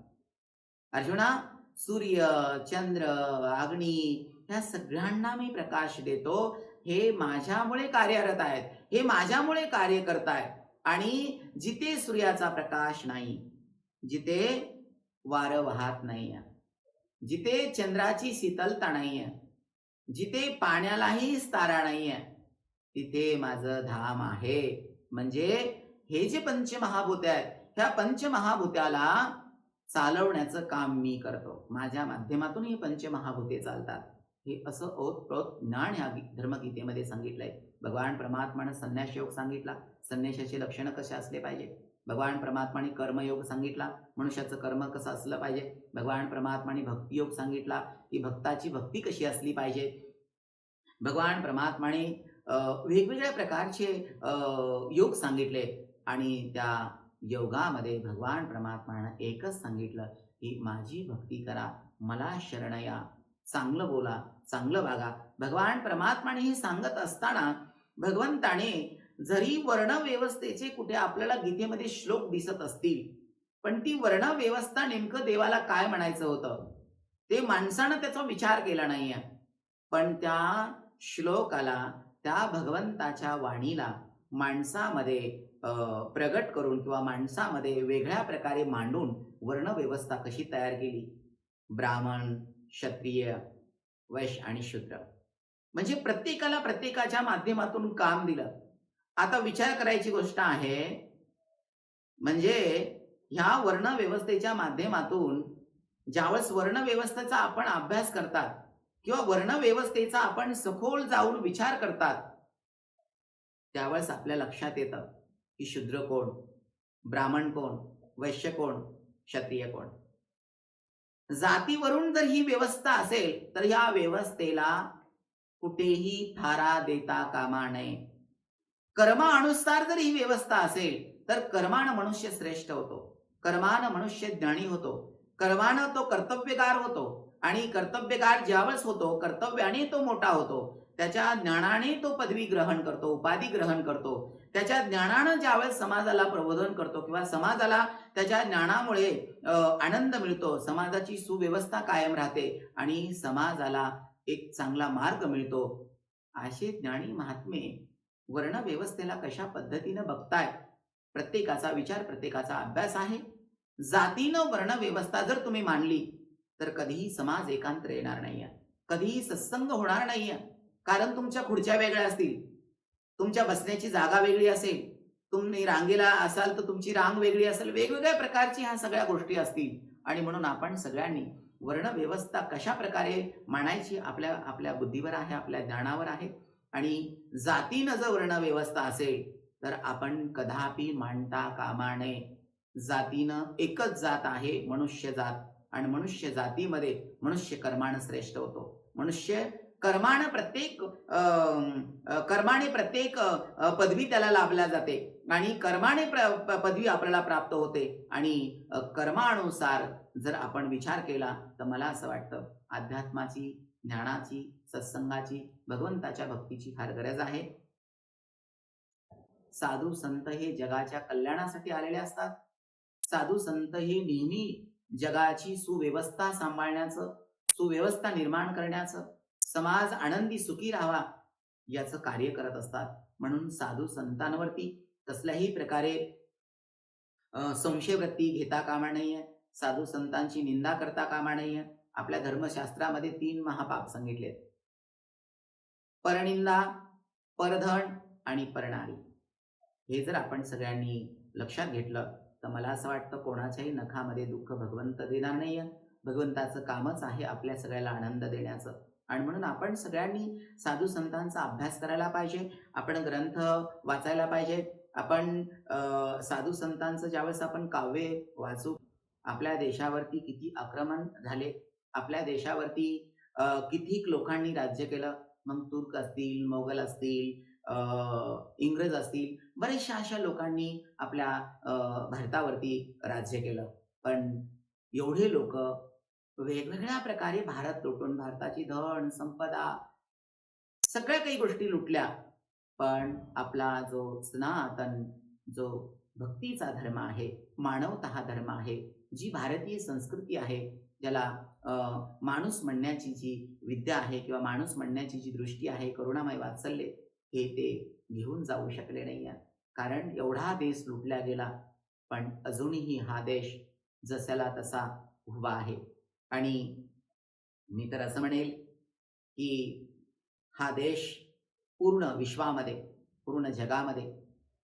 Speaker 1: अर्जुना, सूर्य, चंद्र, अग्नी ह्या सगळ्यांना मी प्रकाश देतो. हे माझ्यामुळे कार्यरत आहेत, हे माझ्यामुळे कार्य करतायत. आणि जिथे सूर्याचा प्रकाश नाही, जिथे वारं वाहत नाहीये, जिथे चंद्राची शीतलता नाहीये, जिथे पाण्यालाही तारा नाहीये, तिथे माझं धाम आहे. म्हणजे हे जे पंचमहाभूत आहेत, ह्या पंचमहाभूताला चालवण्याचं काम मी करतो. माझ्या माध्यमातून ही पंचमहाभूते चालतात. हे असं ओतप्रोत ज्ञान ह्या धर्मगीतेमध्ये सांगितलंय. भगवान परमात्माने संन्यास योग सांगितला, संन्यासाचे लक्षण कसे असले पाहिजे. भगवान परमात्माने कर्मयोग सांगितला, मनुष्याचं कर्म कसं असलं पाहिजे. भगवान परमात्माने भक्तियोग सांगितला की भक्ताची भक्ती कशी असली पाहिजे. भगवान परमात्माने वेगवेगळ्या प्रकारचे योग सांगितले आणि त्या योगामध्ये भगवान परमात्माने एकच सांगितलं की माझी भक्ती करा, मला शरण या, चांगलं बोला, चांगलं वागा. भगवान परमात्माने हे सांगत असताना भगवंताने जरी वर्ण व्यवस्थेचे कुठे आपल्याला गीतेमध्ये श्लोक दिसत असतील, पण ती वर्ण व्यवस्था नेमकं देवाला काय म्हणायचं होतं ते माणसानं त्याचा विचार केला नाहीये. पण त्या श्लोकाला, त्या भगवंताच्या वाणीला माणसामध्ये प्रगट करून किंवा माणसामध्ये वेगळ्या प्रकारे मांडून वर्णव्यवस्था कशी तयार केली. ब्राह्मण, क्षत्रिय, वैश्य आणि शूद्र म्हणजे प्रत्येकाला प्रत्येकाच्या माध्यमातून काम दिलं. आता विचार करायची गोष्ट आहे, म्हणजे ह्या वर्णव्यवस्थेच्या माध्यमातून ज्यावेळेस वर्णव्यवस्थेचा आपण अभ्यास करतात किंवा वर्णव्यवस्थेचा आपण सखोल जाऊन विचार करतात, त्यावेळेस आपल्या लक्षात येतं की शूद्र कोण, ब्राह्मण कोण, वैश्य कोण, क्षत्रिय कोण. जातीवरून जर ही व्यवस्था असेल तर या व्यवस्थेला कुठेही थारा देता कामा नये. कर्मानुसार जर ही व्यवस्था असेल तर कर्मानं मनुष्य श्रेष्ठ होतो, कर्मानं मनुष्य ज्ञानी होतो, कर्मानं तो कर्तव्यगार होतो आणि कर्तव्यगार ज्यावेळेस होतो, कर्तव्याने तो मोठा होतो, त्याच्या ज्ञानाने तो पदवी ग्रहण करतो, उपाधी ग्रहण करतो. त्याच्या ज्ञानानं ज्यावेळेस समाजाला प्रबोधन करतो किंवा समाजाला त्याच्या ज्ञानामुळे आनंद मिळतो, समाजाची सुव्यवस्था कायम राहते आणि समाजाला एक चांगला मार्ग मिळतो. असे ज्ञानी महात्मे वर्णव्यवस्थेला कशा पद्धतीनं बघतायत, प्रत्येकाचा विचार, प्रत्येकाचा अभ्यास आहे. जातीनं वर्णव्यवस्था जर तुम्ही मांडली तर कधीही समाज एकांत्र येणार नाहीये, कधीही सत्संग होणार नाहीये. कारण तुमच्या खुर्च्या वेगळ्या असतील, तुमच्या बसण्याची जागा वेगळी असेल, तुम्ही रांगेला असाल तर तुमची रांग वेगळी असेल, वेगवेगळ्या प्रकारची ह्या सगळ्या गोष्टी असतील. आणि म्हणून आपण सगळ्यांनी वर्णव्यवस्था कशा प्रकारे मांडायची आपल्या आपल्या बुद्धीवर आहे, आपल्या ज्ञानावर आहे. आणि जातीनं जर वर्णव्यवस्था असेल तर आपण कदापि मांडता कामा नये. जातीनं एकच जात आहे मनुष्य जात, आणि मनुष्य जातीमध्ये मनुष्य कर्मानं श्रेष्ठ होतो. मनुष्य कर्माने प्रत्येक पदवी त्याला लाभल्या जाते, आणि कर्माने पदवी आपल्याला प्राप्त होते. आणि कर्मानुसार जर आपण विचार केला तर मला असं वाटतं अध्यात्माची, ज्ञानाची, सत्संगाची, भगवंताच्या भक्तीची फार गरज आहे. साधू संत हे जगाच्या कल्याणासाठी आलेले असतात. साधू संत हे नेहमी जगाची सुव्यवस्था सांभाळण्याचं, सुव्यवस्था निर्माण करण्याचं, समाज आनंदी सुखी राहावा याचं कार्य करत असतात. म्हणून साधू संतांवरती कसल्याही प्रकारे संशयवृत्ती घेता कामा नये. साधू संतांची निंदा करता कामा नये. आपल्या धर्मशास्त्रामध्ये 3 महापाप सांगितलेत: परनिंदा, परधन आणि परनारी. हे जर आपण सगळ्यांनी लक्षात घेतलं तर मला असं वाटतं कोणाच्याही नखामध्ये दुःख भगवंत देणार नाहीये. भगवंताचं कामच आहे आपल्या सगळ्याला आनंद देण्याचं. आणि म्हणून आपण सगळ्यांनी साधू संतांचा अभ्यास करायला पाहिजे. आपण ग्रंथ वाचायला पाहिजे. आपण साधू संतांचं ज्यावेळेस आपण काव्य वाचू, आपल्या देशावरती किती आक्रमण झाले, आपल्या देशावरती किती लोकांनी राज्य केलं. मग तुर्क असतील, मोगल असतील, इंग्रज असतील, बरेचशा अशा लोकांनी आपल्या भारतावरती राज्य केलं. पण एवढे लोक वेगवेगळ्या प्रकारे भारत लुटून, भारताची धन संपदा सगळ्या काही गोष्टी लुटल्या. पण आपला जो सनातन, जो भक्तीचा धर्म आहे, मानवता हा धर्म आहे, जी भारतीय संस्कृती आहे, ज्याला माणूस म्हणण्याची जी विद्या आहे किंवा माणूस म्हणण्याची जी दृष्टी आहे, करुणामय वात्सल्य, हे ते घेऊन जाऊ शकले नाही. कारण एवढा देश लुटला गेला, पण अजूनही हा देश जसाला तसा उभा आहे. आणि मी तर असं म्हणेल की हा देश पूर्ण विश्वामध्ये, पूर्ण जगामध्ये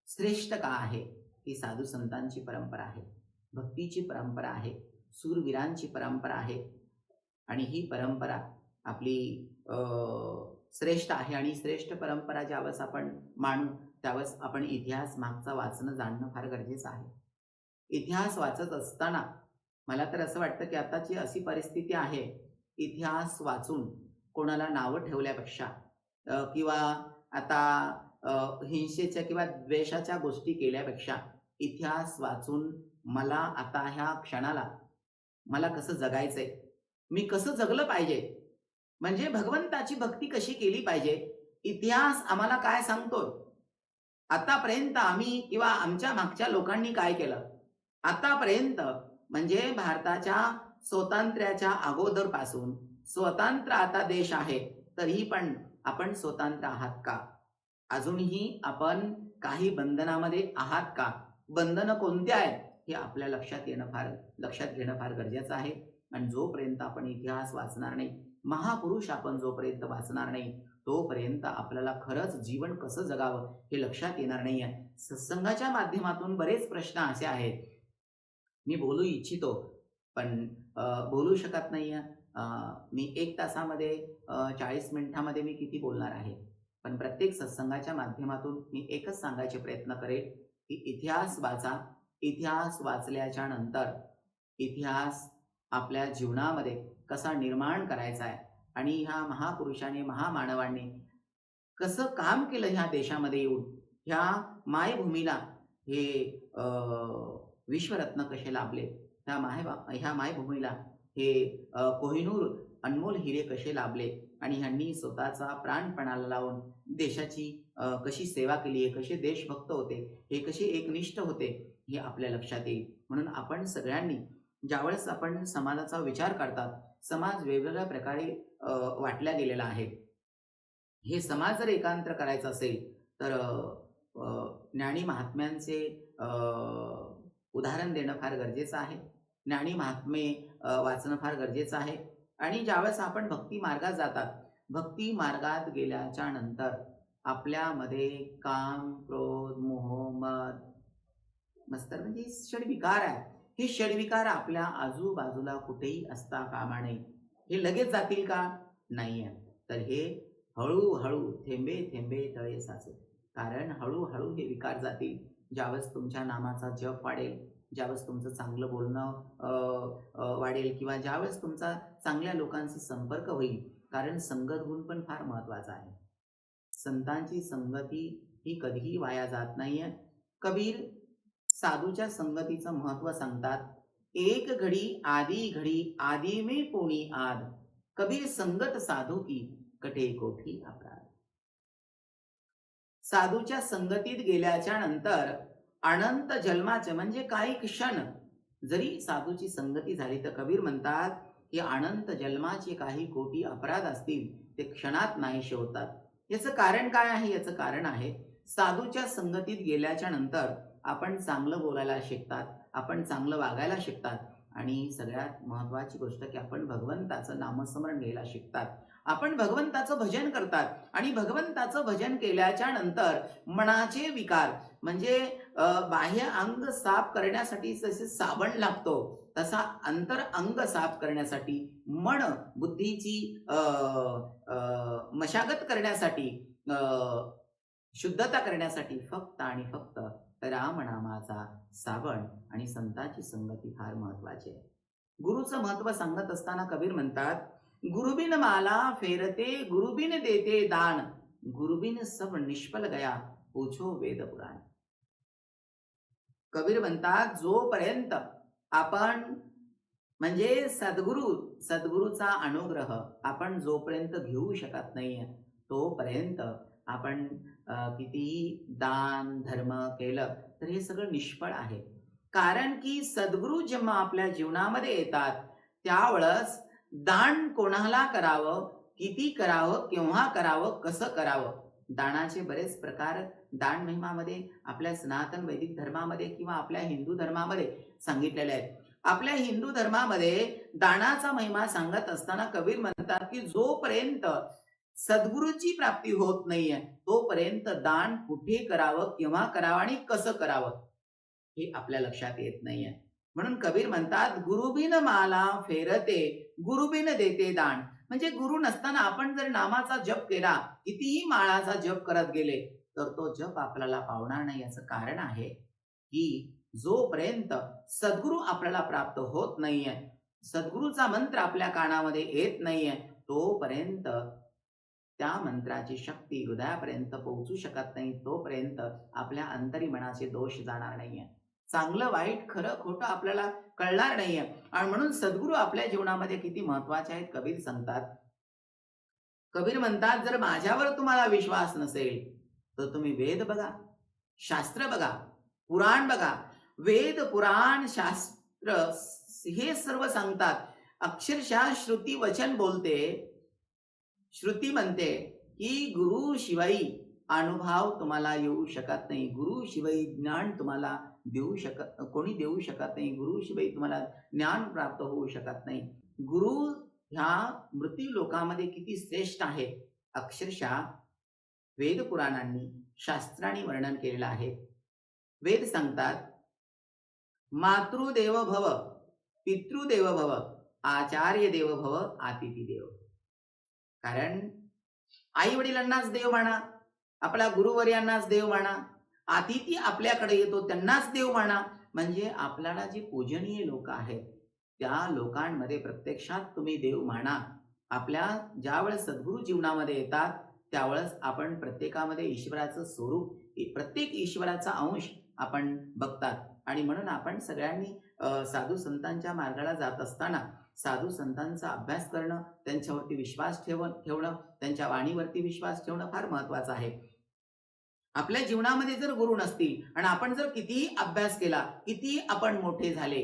Speaker 1: श्रेष्ठ का आहे? ही साधू संतांची परंपरा आहे, भक्तीची परंपरा आहे, शूरवीरांची परंपरा आहे. आणि ही परंपरा आपली श्रेष्ठ आहे. आणि श्रेष्ठ परंपरा ज्यावेळेस आपण मानू त्यावेळेस आपण इतिहास मागचा वाचणं, जाणणं फार गरजेचं आहे. इतिहास वाचत असताना मला तर असं वाटतं की आताची अशी परिस्थिती आहे, इतिहास वाचून कोणाला नावं ठेवल्यापेक्षा किंवा आता हिंसेच्या किंवा द्वेषाच्या गोष्टी केल्यापेक्षा इतिहास वाचून मला आता ह्या क्षणाला मला कसं जगायचंय, मी कसं जगलं पाहिजे, म्हणजे भगवंताची भक्ती कशी केली पाहिजे, इतिहास आम्हाला काय सांगतोय, आतापर्यंत आम्ही किंवा आमच्या मागच्या लोकांनी काय केलं, आतापर्यंत म्हणजे भारताच्या स्वातंत्र्याच्या अगोदर पासून स्वतंत्र आता देश आहे, तरीही पण आपण स्वतंत्र आहात का? अजूनही आपण काही बंधनामध्ये आहात का? बंधनं कोणती आहेत हे आपल्या लक्षात घेणं फार गरजेचं आहे. आणि जोपर्यंत आपण इतिहास वाचणार नाही, महापुरुष आपण जोपर्यंत वाचणार नाही, तोपर्यंत आपल्याला खरंच जीवन कसं जगावं हे लक्षात येणार नाही आहे. सत्संगाच्या माध्यमातून बरेच प्रश्न असे आहेत, मी बोलू इच्छितो पण बोलू शकत नाही. मी 1 तासामध्ये 40 मिनिटामध्ये मी किती बोलणार आहे. पण प्रत्येक सत्संगाच्या माध्यमातून मी एकच सांगायचे प्रयत्न करेल की इतिहास वाचा. इतिहास वाचल्याच्या नंतर इतिहास आपल्या जीवनामध्ये कसा निर्माण करायचा आहे, आणि ह्या महापुरुषांनी, महामानवांनी कसं काम केलं ह्या देशामध्ये येऊन, ह्या मायभूमीला हे विश्वरत्न कसे लाभले, ह्या मायभूमीला हे कोहिनूर अनमोल हिरे कसे लाभले, आणि ह्यांनी स्वतःचा प्राणपणाला लावून देशाची कशी सेवा केली आहे, कसे देशभक्त होते, हे कसे एकनिष्ठ होते, हे आपल्या लक्षात येईल. म्हणून आपण सगळ्यांनी ज्यावेळेस आपण समाजाचा विचार करतात, समाज वेगवेगळ्या प्रकारे वाटला गेलेला आहे. हे समाज जर एकांतर करायचं असेल तर ज्ञानी महात्म्यांचे उदाहरण देणं फार गरजेचं आहे. ज्ञानी महात्मे वाचणं फार गरजेचं आहे. आणि ज्यावेळेस आपण भक्ती मार्गात जातात, भक्ती मार्गात गेल्याच्या नंतर आपल्यामध्ये काम, क्रोध, मोह, मद, मत्सर म्हणजे षड विकार आहे, हे षडविकार आपल्या आजूबाजूला कुठेही असता कामा नये. हे लगेच जातील का? नाही. तर हे हळूहळू थेंबे थेंबे तळे साचे. कारण हळूहळू हे विकार जातील. ज्यावेळेस तुमच्या नामाचा जप वाढेल, ज्यावेळेस तुमचं चांगलं बोलणं वाढेल, किंवा ज्यावेळेस तुमचा चांगल्या लोकांशी संपर्क होईल. कारण संगत गुण पण फार महत्वाचा आहे. संतांची संगती ही कधीही वाया जात नाहीये. कबीर साधूच्या संगतीचं महत्व सांगतात. एक घडी आधी घडी आधी में कोणी आद, कबीर संगत साधू की कठे कोठी अपराध. साधूच्या संगतीत गेल्याच्या नंतर अनंत जन्माचे म्हणजे काही क्षण जरी साधूची संगती झाली तर कबीर म्हणतात की अनंत जन्माचे काही कोटी अपराध असतील ते क्षणात नाहीसे होतात. याचं कारण काय आहे? याचं कारण आहे साधूच्या संगतीत गेल्याच्या नंतर आपण चांगलं बोलायला शिकतात, आपण चांगलं वागायला शिकतात, आणि सगळ्यात महत्वाची गोष्ट की आपण भगवंताचं नामस्मरण घ्यायला शिकतात. आपण भगवंताचं भजन करतात, आणि भगवंताचं भजन केल्याच्या नंतर मनाचे विकार म्हणजे बाह्य अंग साफ करण्यासाठी जसे साबण लागतो तसा अंतर अंग साफ करण्यासाठी, मन बुद्धीची मशागत करण्यासाठी, शुद्धता करण्यासाठी फक्त आणि फक्त रामनामाचा साबण आणि संतांची संगती फार महत्वाची आहे. गुरुचं महत्व सांगत असताना कबीर म्हणतात, गुरुबिन माला फेरते गुरुबिन देते दान, गुरुबिन सब निष्फल गया पूछो वेद पुराण. कबीर म्हणतात जोपर्यंत आपण म्हणजे सद्गुरूचा अनुग्रह आपण जोपर्यंत घेऊ शकत नाहीये तोपर्यंत आपण कितीही दान धर्म केलं तर हे सगळं निष्फळ आहे. कारण की सद्गुरू जेव्हा आपल्या जीवनामध्ये येतात त्यावेळेस दान कोणाला करावं, किती करावं, केव्हा करावं, कसं करावं, दानाचे बरेच प्रकार दान महिमामध्ये आपल्या सनातन वैदिक धर्मामध्ये किंवा आपल्या हिंदू धर्मामध्ये सांगितलेले आहेत. आपल्या हिंदू धर्मामध्ये दानाचा महिमा सांगत असताना कबीर म्हणतात की जोपर्यंत सद्गुरूची प्राप्ती होत नाहीये तोपर्यंत दान कुठे करावं, केव्हा करावं आणि कसं करावं हे आपल्या लक्षात येत नाहीये. म्हणून कबीर म्हणतात गुरुबिन माला फेरते गुरुबिन देते दान. म्हणजे गुरु नसताना आपण जर नामाचा जप केला, कितीही माळाचा जप करत गेले तर तो जप आपल्याला पावणार नाही. याचं कारण आहे की जोपर्यंत सद्गुरू आपल्याला प्राप्त होत नाहीये, सद्गुरूचा मंत्र आपल्या कानामध्ये येत नाहीये तोपर्यंत त्या मंत्राची शक्ती हृदयापर्यंत पोहोचू शकत नाही. तोपर्यंत आपल्या अंतरी मनाचे दोष जाणार नाहीये, चांगलं वाईट खरं खोटं आपल्याला कळणार नाहीये. आणि म्हणून सद्गुरू आपल्या जीवनामध्ये किती महत्वाचे आहेत कबीर सांगतात. कबीर म्हणतात जर माझ्यावर तुम्हाला विश्वास नसेल तर तुम्ही वेद बघा, शास्त्र बघा, पुराण बघा. वेद पुराण शास्त्र हे सर्व सांगतात. अक्षरशः श्रुती वचन बोलते. श्रुती म्हणते की गुरु शिवाई अनुभव तुम्हाला येऊ शकत नाही, गुरु शिवाई ज्ञान तुम्हाला कोणी देऊ शकत नाही, गुरु शिवाई तुम्हाला ज्ञान प्राप्त होऊ शकत नाही. गुरु ह्या मृत्यू लोकांमध्ये किती श्रेष्ठ आहे अक्षरशः वेद पुराणांनी शास्त्रांनी वर्णन केलेलं आहे. वेद सांगतात मातृदेव भव, पितृदेव भव, आचार्य देव भव, अतिथी देव. कारण आई वडिलांनाच देव माना, आपल्या गुरुवर्यांनाच देव माना, अतिथी आपल्याकडे येतो त्यांनाच देव माना. म्हणजे आपल्याला जे पूजनीय लोक आहेत त्या लोकांमध्ये प्रत्यक्षात तुम्ही देव माना. आपल्या ज्यावेळेस सद्गुरू जीवनामध्ये येतात त्यावेळेस आपण प्रत्येकामध्ये ईश्वराचं स्वरूप, प्रत्येक ईश्वराचा अंश आपण बघतात. आणि म्हणून आपण सगळ्यांनी साधू संतांच्या मार्गाला जात असताना साधू संतांचा अभ्यास करणं, त्यांच्यावरती विश्वास ठेवणं, त्यांच्या वाणीवरती विश्वास ठेवणं फार महत्वाचं आहे. आपल्या जीवनामध्ये जर गुरु नसतील आणि आपण जर कितीही अभ्यास केला, कितीही आपण मोठे झाले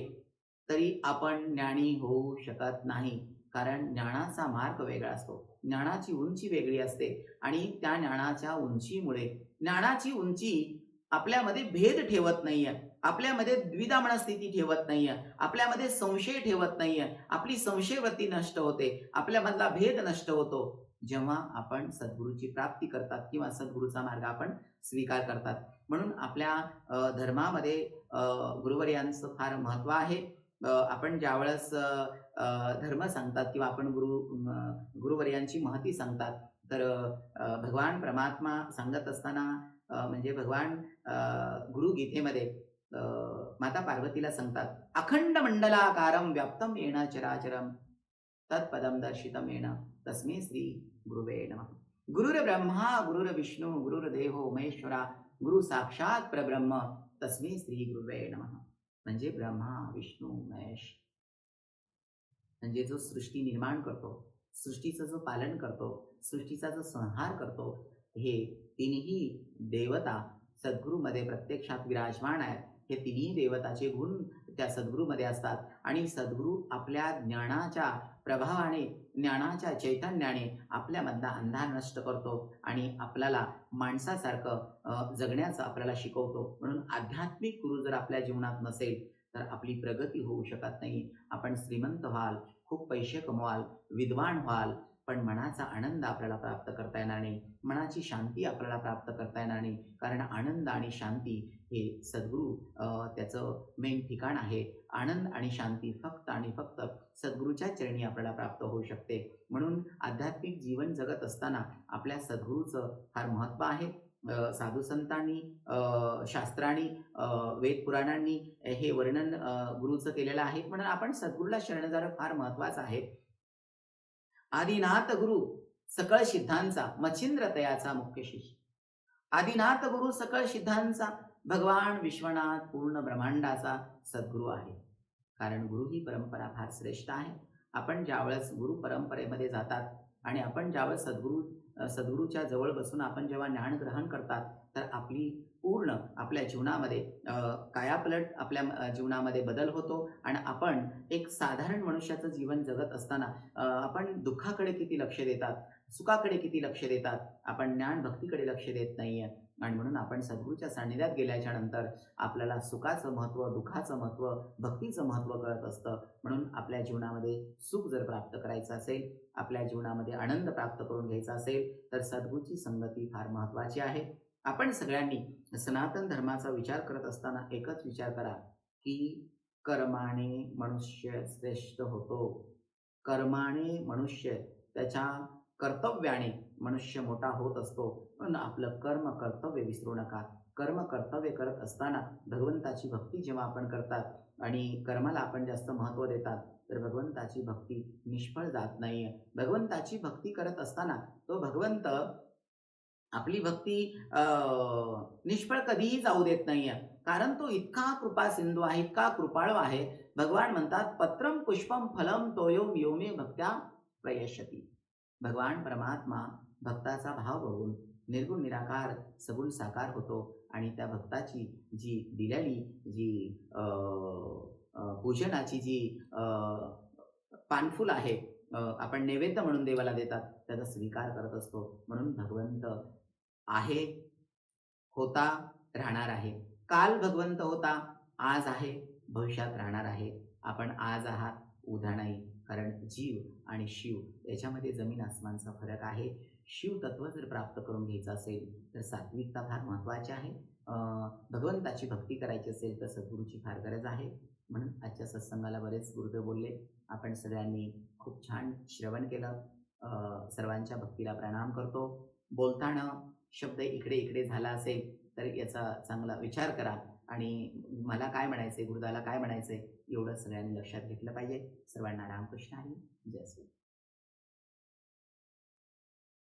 Speaker 1: तरी आपण ज्ञानी होऊ शकत नाही. कारण ज्ञानाचा मार्ग वेगळा असतो, ज्ञानाची उंची वेगळी असते. आणि त्या ज्ञानाच्या उंचीमुळे ज्ञानाची उंची आपल्यामध्ये भेद ठेवत नाहीये, आपल्यामध्ये द्विधा मनस्थिती ठेवत नाहीये, आपल्यामध्ये संशय ठेवत नाहीये. आपली संशयवृत्ती नष्ट होते, आपल्यामधला भेद नष्ट होतो जेव्हा आपण सद्गुरूची प्राप्ती करतात किंवा सद्गुरूचा मार्ग आपण स्वीकार करतात. म्हणून आपल्या धर्मामध्ये गुरुवर्यांचं फार महत्त्व आहे. आपण ज्यावेळेस धर्म सांगतात किंवा आपण गुरुवर्यांची महती सांगतात, तर भगवान परमात्मा सांगत असताना म्हणजे भगवान गुरु गीतेमध्ये अ, माता पार्वतीला सांगतात, "अखंड मंडलाकारं व्याप्तं येन चराचरं तत्पदं दर्शितं येन तस्मै श्री गुरुवे नमः." गुरुर्ब्रह्मा गुरुर्विष्णू गुरुर्देवो महेश्वरा गुरु साक्षात परब्रह्म तस्मै श्री गुरुवे नमः. म्हणजे ब्रह्मा विष्णू महेश, म्हणजे जो सृष्टी निर्माण करतो, सृष्टीचं जो पालन करतो, सृष्टीचा जो संहार करतो, हे तिन्ही देवता सद्गुरूमध्ये प्रत्यक्षात विराजमान आहेत. हे तिन्ही देवताचे गुण त्या सद्गुरूमध्ये असतात आणि सद्गुरू आपल्या ज्ञानाच्या प्रभावाने, ज्ञानाच्या चैतन्याने आपल्यामधला अंधार नष्ट करतो आणि आपल्याला माणसासारखं जगण्याचं आपल्याला शिकवतो. म्हणून आध्यात्मिक गुरु जर आपल्या जीवनात नसेल, तर आपली प्रगती होऊ शकत नाही. आपण श्रीमंत व्हाल, खूप पैसे कमवाल, विद्वान व्हाल, पण मनाचा आनंद आपल्याला प्राप्त करता येणार नाही. मनाची शांती आपल्याला प्राप्त करता येणार नाही. कारण आनंद आणि शांती हे सद्गुरू त्याचं मेन ठिकाण आहे. आनंद आणि शांती फक्त आणि फक्त सद्गुरूच्या चरणी आपल्याला प्राप्त होऊ शकते. म्हणून आध्यात्मिक जीवन जगत असताना आपल्या सद्गुरूचं फार महत्त्व आहे. साधू संतांनी, शास्त्रांनी, वेद पुराणांनी हे वर्णन गुरुचं केलेलं आहे. म्हणून आपण सद्गुरूला शरण जाणं फार महत्त्वाचं आहे. आदिनाथ गुरु सकळ सिद्धांचा मच्छिंद्र तयाचा मुख्य शिष्य. आदिनाथ गुरु सकळ सिद्धांचा भगवान विश्वनाथ पूर्ण ब्रह्मांडाचा सद्गुरू आहे. कारण गुरु ही परंपरा फार श्रेष्ठ आहे. आपण ज्यावेळेस गुरु परंपरेमध्ये जातात आणि आपण ज्यावेळेस सद्गुरूच्या जवळ बसून आपण जेव्हा ज्ञान ग्रहण करतात, तर आपली पूर्ण आपल्या जीवनामध्ये कायापलट आपल्या जीवनामध्ये बदल होतो आणि आपण एक साधारण मनुष्याचं जीवन जगत असताना आपण दुःखाकडे किती लक्ष देतात, सुखाकडे किती लक्ष देतात, आपण ज्ञान भक्तीकडे लक्ष देत नाहीये. आणि म्हणून आपण सद्गुरूच्या सान्निध्यात गेल्याच्या नंतर आपल्याला सुखाचं महत्त्व, दुःखाचं महत्त्व, भक्तीचं महत्त्व कळत असतं. म्हणून आपल्या जीवनामध्ये सुख जर प्राप्त करायचं असेल, आपल्या जीवनामध्ये आनंद प्राप्त करून घ्यायचा असेल, तर सद्गुरूची संगती फार महत्त्वाची आहे. आपण सगळ्यांनी सनातन धर्माचा विचार करत असताना एकच विचार करा, की कर्माने मनुष्य श्रेष्ठ होतो. कर्माने मनुष्य त्याच्या कर्तव्याने मनुष्य मोठा होत असतो. म्हणून आपलं कर्म कर्तव्य विसरू नका. कर्म कर्तव्य करत असताना भगवंताची भक्ती जेव्हा आपण करतात आणि कर्माला आपण जास्त महत्त्व देतात, तर भगवंताची भक्ती निष्फळ जात नाही. भगवंताची भक्ती करत असताना तो भगवंत आपली भक्ती निष्फळ कधीही जाऊ देत नाहीये. कारण तो इतका कृपा सिंधू आहे, इतका कृपाळू आहे. भगवान म्हणतात, "पत्रं पुष्पं फलं तोयो यो मे भक्त्या प्रयश्यति." भगवान परमात्मा भक्ताचा भाव बघून निर्गुण निराकार सगुण साकार होतो आणि त्या भक्ताची जी दिलेली जी पूजनाची जी पानफूल आहे, आपण नैवेद्य म्हणून देवाला देतात, त्याचा स्वीकार करत असतो. म्हणून भगवंत आहे, होता, राहणार आहे. काल भगवंत होता, आज आहे, भविष्यात राहणार आहे. आपण आज आहात, उद्या नाही. कारण जीव आणि शिव याच्यामध्ये जमीन आसमानचा फरक आहे. शिव तत्व जर प्राप्त करून घ्यायचं असेल, तर सात्विकता फार महत्त्वाची आहे. भगवंताची भक्ती करायची असेल, तर सद्गुरूची फार गरज आहे. म्हणून आजच्या सत्संगाला बरेच गुरुदेव बोलले. आपण सगळ्यांनी खूप छान श्रवण केलं. सर्वांच्या भक्तीला प्रणाम करतो. बोलताना शब्द इकडे-इकडे झाला असेल, तर याचा चांगला विचार करा आणि मला काय म्हणायचंय, गुरुदाला काय म्हणायचंय, एवढं सगळ्यांनी लक्षात घेतलं पाहिजे. सर्वांना रामकृष्ण हरी. जय श्री